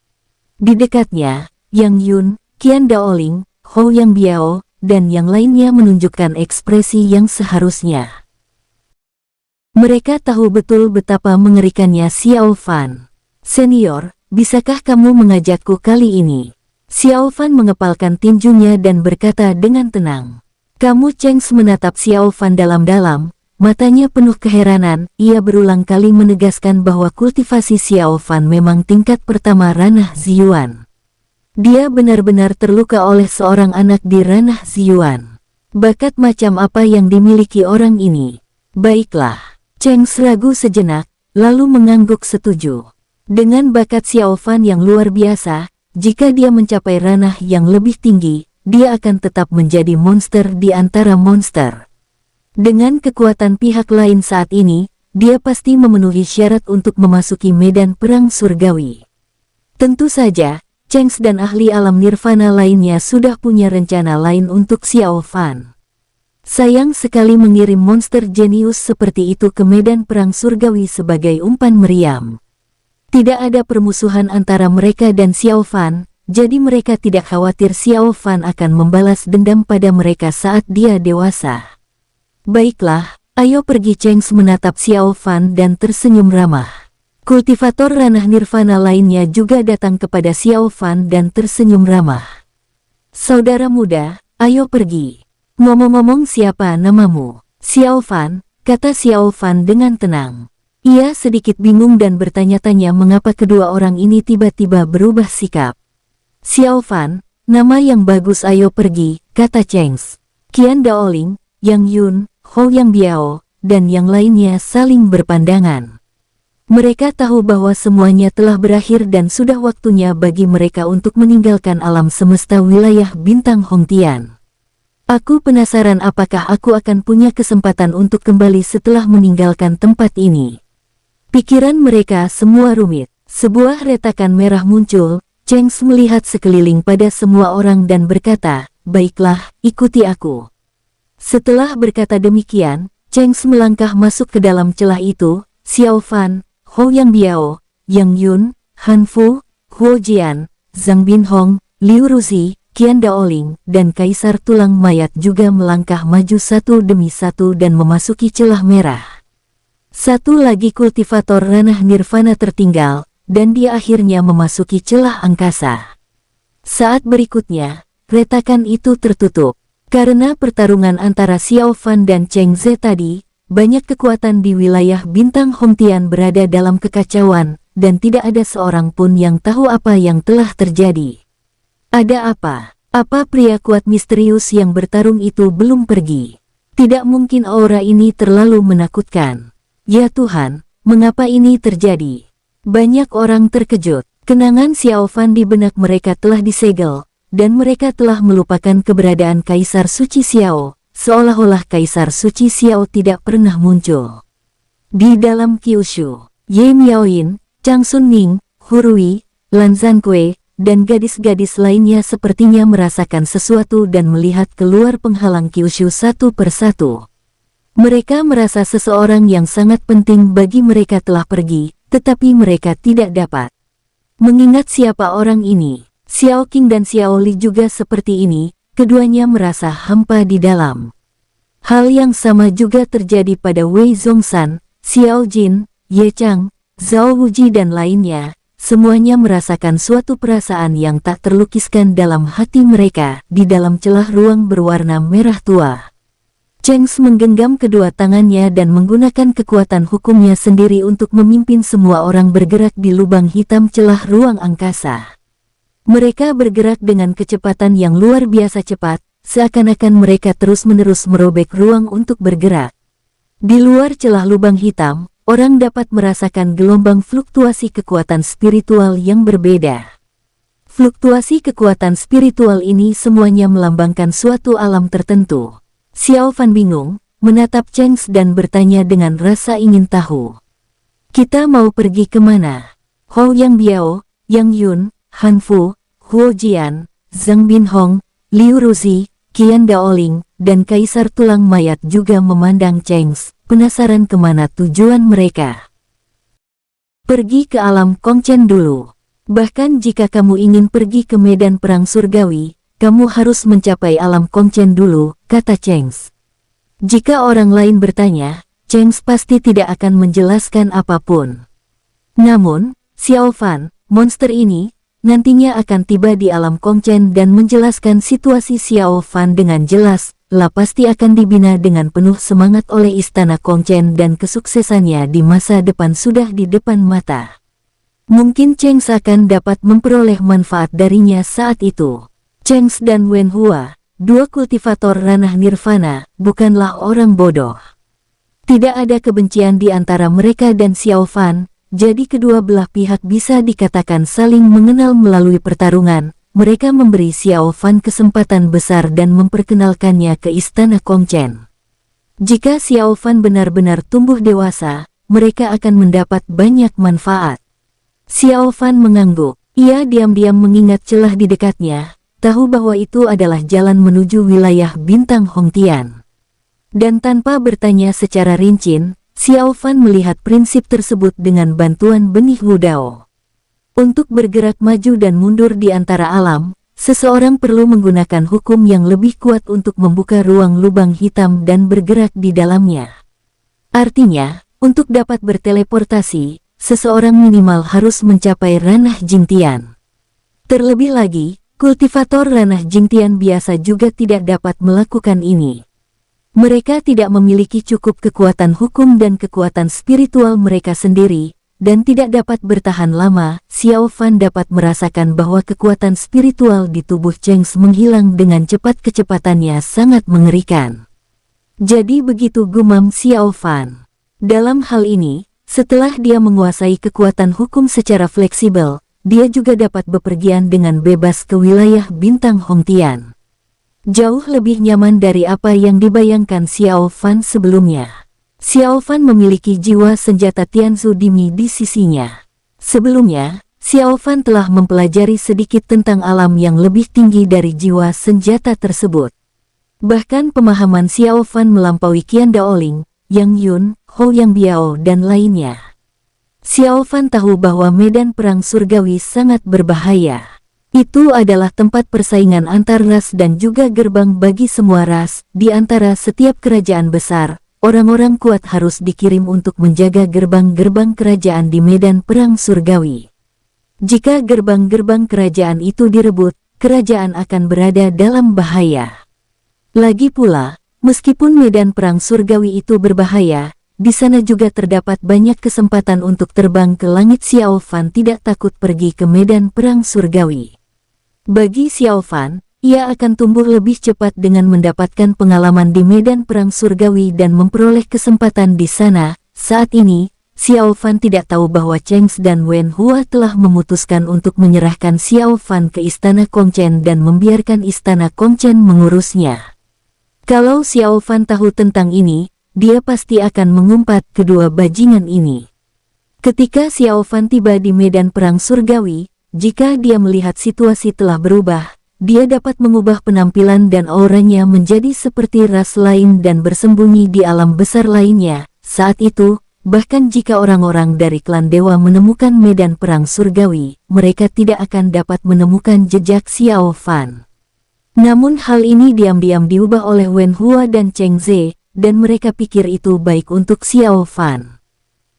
S1: Di dekatnya, Yang Yun, Qian Daoling, Hou Yangbiao, dan yang lainnya menunjukkan ekspresi yang seharusnya. Mereka tahu betul betapa mengerikannya Xiao Fan. Senior, bisakah kamu mengajakku kali ini? Xiao Fan mengepalkan tinjunya dan berkata dengan tenang. Kamu? Cengs menatap Xiao Fan dalam-dalam, Matanya penuh keheranan, ia berulang kali menegaskan bahwa kultivasi Xiao Fan memang tingkat pertama ranah Ziyuan. Dia benar-benar terluka oleh seorang anak di ranah Ziyuan. Bakat macam apa yang dimiliki orang ini? Baiklah. Cheng ragu sejenak, lalu mengangguk setuju. Dengan bakat Xiao Fan yang luar biasa, jika dia mencapai ranah yang lebih tinggi, dia akan tetap menjadi monster di antara monster. Dengan kekuatan pihak lain saat ini, dia pasti memenuhi syarat untuk memasuki medan perang surgawi. Tentu saja, Cheng dan ahli alam nirvana lainnya sudah punya rencana lain untuk Xiao Fan. Sayang sekali mengirim monster jenius seperti itu ke medan perang surgawi sebagai umpan meriam. Tidak ada permusuhan antara mereka dan Xiao Fan, jadi mereka tidak khawatir Xiao Fan akan membalas dendam pada mereka saat dia dewasa. Baiklah, ayo pergi. Cheng menatap Xiao Fan dan tersenyum ramah. Kultivator ranah nirvana lainnya juga datang kepada Xiao Fan dan tersenyum ramah. Saudara muda, ayo pergi. Ngomong-ngomong, siapa namamu? Xiao Fan, kata Xiao Fan dengan tenang. Ia sedikit bingung dan bertanya-tanya mengapa kedua orang ini tiba-tiba berubah sikap. Xiao Fan, nama yang bagus, ayo pergi, kata Cheng. Qian Daoling, Yang Yun, Hou Yang Biao, dan yang lainnya saling berpandangan. Mereka tahu bahwa semuanya telah berakhir dan sudah waktunya bagi mereka untuk meninggalkan alam semesta wilayah bintang Hongtian. Aku penasaran apakah aku akan punya kesempatan untuk kembali setelah meninggalkan tempat ini. Pikiran mereka semua rumit. Sebuah retakan merah muncul. Cheng melihat sekeliling pada semua orang dan berkata, "Baiklah, ikuti aku." Setelah berkata demikian, Cheng melangkah masuk ke dalam celah itu. Xiao Fan, Hou Yang Biao, Yang Yun, Han Fu, Huo Jian, Zhang Binhong, Liu Ruzi, Qian Daoling, dan Kaisar Tulang Mayat juga melangkah maju satu demi satu dan memasuki celah merah. Satu lagi kultivator ranah nirvana tertinggal, dan dia akhirnya memasuki celah angkasa. Saat berikutnya, retakan itu tertutup. Karena pertarungan antara Xiao Fan dan Cheng Ze tadi, banyak kekuatan di wilayah bintang Hongtian berada dalam kekacauan, dan tidak ada seorang pun yang tahu apa yang telah terjadi. Ada apa? Apa pria kuat misterius yang bertarung itu belum pergi? Tidak mungkin, aura ini terlalu menakutkan. Ya Tuhan, mengapa ini terjadi? Banyak orang terkejut. Kenangan Xiao Fan di benak mereka telah disegel, dan mereka telah melupakan keberadaan Kaisar Suci Xiao, seolah-olah Kaisar Suci Xiao tidak pernah muncul. Di dalam Kyushu, Ye Miaoyin, Chang Sun Ning, Hurui, Lan Zhankui, dan gadis-gadis lainnya sepertinya merasakan sesuatu dan melihat keluar penghalang Kyushu satu persatu. Mereka merasa seseorang yang sangat penting bagi mereka telah pergi, tetapi mereka tidak dapat mengingat siapa orang ini. Xiao Qing dan Xiao Li juga seperti ini, keduanya merasa hampa di dalam. Hal yang sama juga terjadi pada Wei Zhongshan, Xiao Jin, Ye Chang, Zhao Wuji dan lainnya. Semuanya merasakan suatu perasaan yang tak terlukiskan dalam hati mereka di dalam celah ruang berwarna merah tua. Cheng menggenggam kedua tangannya dan menggunakan kekuatan hukumnya sendiri untuk memimpin semua orang bergerak di lubang hitam celah ruang angkasa. Mereka bergerak dengan kecepatan yang luar biasa cepat, seakan-akan mereka terus-menerus merobek ruang untuk bergerak. Di luar celah lubang hitam, orang dapat merasakan gelombang fluktuasi kekuatan spiritual yang berbeda. Fluktuasi kekuatan spiritual ini semuanya melambangkan suatu alam tertentu. Xiao Fan bingung, menatap Cheng dan bertanya dengan rasa ingin tahu. Kita mau pergi kemana? Hou Yang Biao, Yang Yun, Han Fu, Huo Jian, Zhang Binhong, Liu Ruzi, Qian Daoling, dan Kaisar Tulang Mayat juga memandang Cheng, penasaran kemana tujuan mereka. Pergi ke alam Kongchen dulu. Bahkan jika kamu ingin pergi ke medan perang surgawi, kamu harus mencapai alam Kongchen dulu, kata Cheng. Jika orang lain bertanya, Cheng pasti tidak akan menjelaskan apapun. Namun, Xiao Fan, monster ini, nantinya akan tiba di alam Kongchen dan menjelaskan situasi Xiao Fan dengan jelas, La pasti akan dibina dengan penuh semangat oleh Istana Kongchen dan kesuksesannya di masa depan sudah di depan mata. Mungkin Cheng akan dapat memperoleh manfaat darinya saat itu. Cheng dan Wen Hua, dua kultivator ranah nirvana, bukanlah orang bodoh. Tidak ada kebencian di antara mereka dan Xiao Fan, jadi kedua belah pihak bisa dikatakan saling mengenal melalui pertarungan. Mereka memberi Xiao Fan kesempatan besar dan memperkenalkannya ke Istana Kongchen. Jika Xiao Fan benar-benar tumbuh dewasa, mereka akan mendapat banyak manfaat. Xiao Fan mengangguk. Ia diam-diam mengingat celah di dekatnya, tahu bahwa itu adalah jalan menuju wilayah bintang Hongtian. Dan tanpa bertanya secara rinci, Xiao Fan melihat prinsip tersebut dengan bantuan benih Wudao. Untuk bergerak maju dan mundur di antara alam, seseorang perlu menggunakan hukum yang lebih kuat untuk membuka ruang lubang hitam dan bergerak di dalamnya. Artinya, untuk dapat berteleportasi, seseorang minimal harus mencapai ranah Jingtian. Terlebih lagi, kultivator ranah Jingtian biasa juga tidak dapat melakukan ini. Mereka tidak memiliki cukup kekuatan hukum dan kekuatan spiritual mereka sendiri, dan tidak dapat bertahan lama. Xiao Fan dapat merasakan bahwa kekuatan spiritual di tubuh Cheng menghilang dengan cepat, kecepatannya sangat mengerikan. Jadi begitu gumam Xiao Fan. Dalam hal ini, setelah dia menguasai kekuatan hukum secara fleksibel, dia juga dapat bepergian dengan bebas ke wilayah bintang Hongtian. Jauh lebih nyaman dari apa yang dibayangkan Xiao Fan sebelumnya. Xiao Fan memiliki jiwa senjata Tianzu Dimi di sisinya. Sebelumnya, Xiao Fan telah mempelajari sedikit tentang alam yang lebih tinggi dari jiwa senjata tersebut. Bahkan pemahaman Xiao Fan melampaui Qian Daoling, Yang Yun, Hou Yang Biao dan lainnya. Xiao Fan tahu bahwa medan perang surgawi sangat berbahaya. Itu adalah tempat persaingan antar ras dan juga gerbang bagi semua ras. Di antara setiap kerajaan besar, orang-orang kuat harus dikirim untuk menjaga gerbang-gerbang kerajaan di medan perang surgawi. Jika gerbang-gerbang kerajaan itu direbut, kerajaan akan berada dalam bahaya. Lagi pula, meskipun medan perang surgawi itu berbahaya, di sana juga terdapat banyak kesempatan untuk terbang ke langit. Xiao Fan tidak takut pergi ke medan perang surgawi. Bagi Xiao Fan, ia akan tumbuh lebih cepat dengan mendapatkan pengalaman di medan perang surgawi dan memperoleh kesempatan di sana. Saat ini, Xiao Fan tidak tahu bahwa Cheng dan Wen Hua telah memutuskan untuk menyerahkan Xiao Fan ke Istana Kongchen dan membiarkan Istana Kongchen mengurusnya. Kalau Xiao Fan tahu tentang ini, dia pasti akan mengumpat kedua bajingan ini. Ketika Xiao Fan tiba di medan perang surgawi, jika dia melihat situasi telah berubah, dia dapat mengubah penampilan dan auranya menjadi seperti ras lain dan bersembunyi di alam besar lainnya. Saat itu, bahkan jika orang-orang dari klan dewa menemukan medan perang surgawi, mereka tidak akan dapat menemukan jejak Xiao Fan. Namun hal ini diam-diam diubah oleh Wen Hua dan Cheng Ze, dan mereka pikir itu baik untuk Xiao Fan.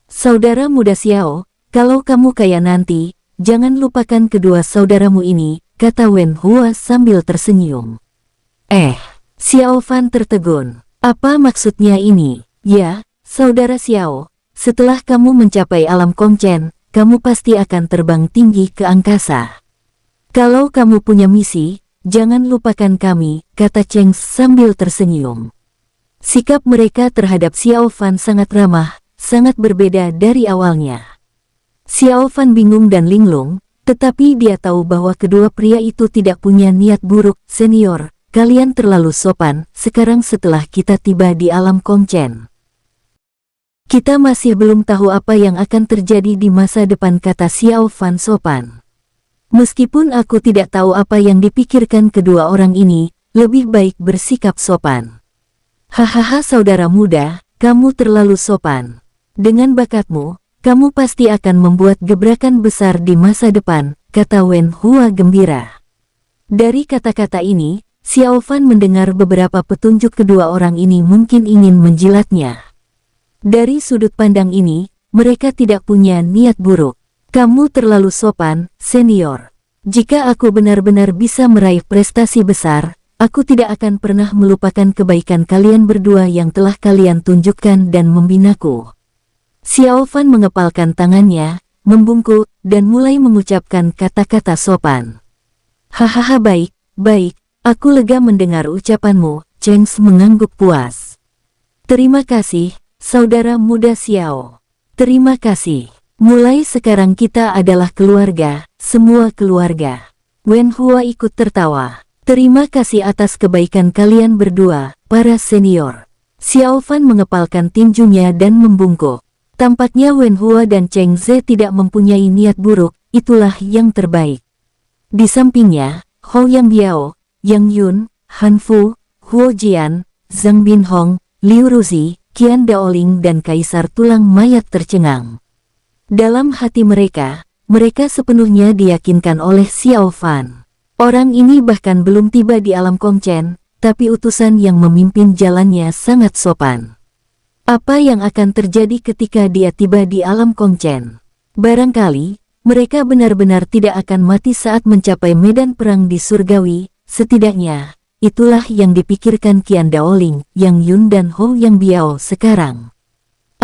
S1: Saudara muda Xiao, kalau kamu kaya nanti, jangan lupakan kedua saudaramu ini, kata Wen Hua sambil tersenyum. Xiao Fan tertegun. Apa maksudnya ini? Ya, saudara Xiao, setelah kamu mencapai alam Kongchen, kamu pasti akan terbang tinggi ke angkasa. Kalau kamu punya misi, jangan lupakan kami, kata Cheng sambil tersenyum. Sikap mereka terhadap Xiao Fan sangat ramah, sangat berbeda dari awalnya. Xiao Fan bingung dan linglung, tetapi dia tahu bahwa kedua pria itu tidak punya niat buruk. Senior, kalian terlalu sopan. Sekarang setelah kita tiba di alam Kongchen, kita masih belum tahu apa yang akan terjadi di masa depan, kata Xiao Fan sopan. Meskipun aku tidak tahu apa yang dipikirkan kedua orang ini, lebih baik bersikap sopan. Hahaha saudara muda, kamu terlalu sopan. Dengan bakatmu, kamu pasti akan membuat gebrakan besar di masa depan, kata Wen Hua gembira. Dari kata-kata ini, Xiao Fan mendengar beberapa petunjuk kedua orang ini mungkin ingin menjilatnya. Dari sudut pandang ini, mereka tidak punya niat buruk. Kamu terlalu sopan, senior. Jika aku benar-benar bisa meraih prestasi besar, aku tidak akan pernah melupakan kebaikan kalian berdua yang telah kalian tunjukkan dan membinaku. Xiao Fan mengepalkan tangannya, membungkuk, dan mulai mengucapkan kata-kata sopan. Hahaha baik, aku lega mendengar ucapanmu, Cheng mengangguk puas. Terima kasih, saudara muda Xiao. Terima kasih. Mulai sekarang kita adalah keluarga, semua keluarga. Wen Hua ikut tertawa. Terima kasih atas kebaikan kalian berdua, para senior. Xiao Fan mengepalkan tinjunya dan membungkuk. Tampaknya Wen Hua dan Cheng Ze tidak mempunyai niat buruk, itulah yang terbaik. Di sampingnya, Hou Yang Biao, Yang Yun, Han Fu, Huo Jian, Zhang Binhong, Liu Ruzi, Qian Daoling dan Kaisar Tulang Mayat tercengang. Dalam hati mereka sepenuhnya diyakinkan oleh Xiao Fan. Orang ini bahkan belum tiba di alam Kongchen, tapi utusan yang memimpin jalannya sangat sopan. Apa yang akan terjadi ketika dia tiba di alam Kongchen? Barangkali, mereka benar-benar tidak akan mati saat mencapai medan perang di surgawi, setidaknya, itulah yang dipikirkan Qian Daoling, Yang Yun dan Hou Yang Biao sekarang.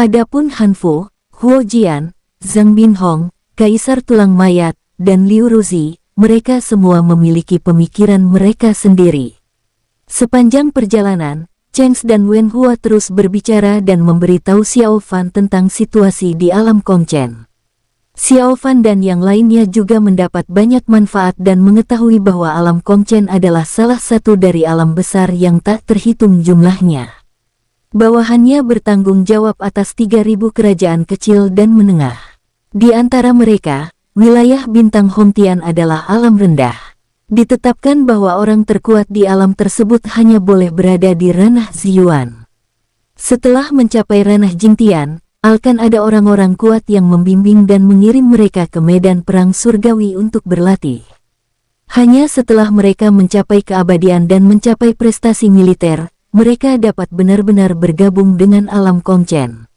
S1: Adapun Han Fu, Huo Jian, Zhang Binhong, Kaisar Tulang Mayat, dan Liu Ruzi, mereka semua memiliki pemikiran mereka sendiri. Sepanjang perjalanan, Cheng dan Wen Hua terus berbicara dan memberitahu Xiao Fan tentang situasi di alam Kongchen. Xiao Fan dan yang lainnya juga mendapat banyak manfaat dan mengetahui bahwa alam Kongchen adalah salah satu dari alam besar yang tak terhitung jumlahnya. Bawahannya bertanggung jawab atas 3.000 kerajaan kecil dan menengah. Di antara mereka, wilayah bintang Hongtian adalah alam rendah. Ditetapkan bahwa orang terkuat di alam tersebut hanya boleh berada di ranah Ziyuan. Setelah mencapai ranah Jingtian, akan ada orang-orang kuat yang membimbing dan mengirim mereka ke medan perang surgawi untuk berlatih. Hanya setelah mereka mencapai keabadian dan mencapai prestasi militer, mereka dapat benar-benar bergabung dengan alam Kongchen.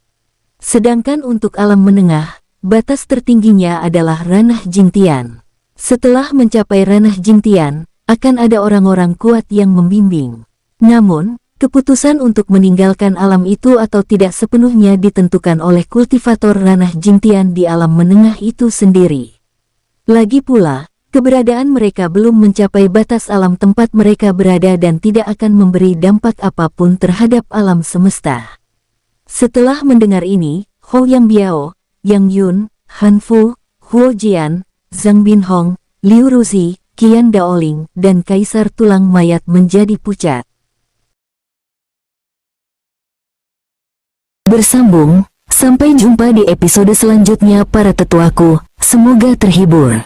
S1: Sedangkan untuk alam menengah, batas tertingginya adalah ranah Jingtian. Setelah mencapai ranah Jingtian, akan ada orang-orang kuat yang membimbing. Namun, keputusan untuk meninggalkan alam itu atau tidak sepenuhnya ditentukan oleh kultivator ranah Jingtian di alam menengah itu sendiri. Lagi pula, keberadaan mereka belum mencapai batas alam tempat mereka berada dan tidak akan memberi dampak apapun terhadap alam semesta. Setelah mendengar ini, Hou Yang Biao, Yang Yun, Han Fu, Huo Jian, Zhang Binhong, Liu Ruzi, Qian Daoling, dan Kaisar Tulang Mayat menjadi pucat. Bersambung, sampai jumpa di episode selanjutnya para tetuaku, semoga terhibur.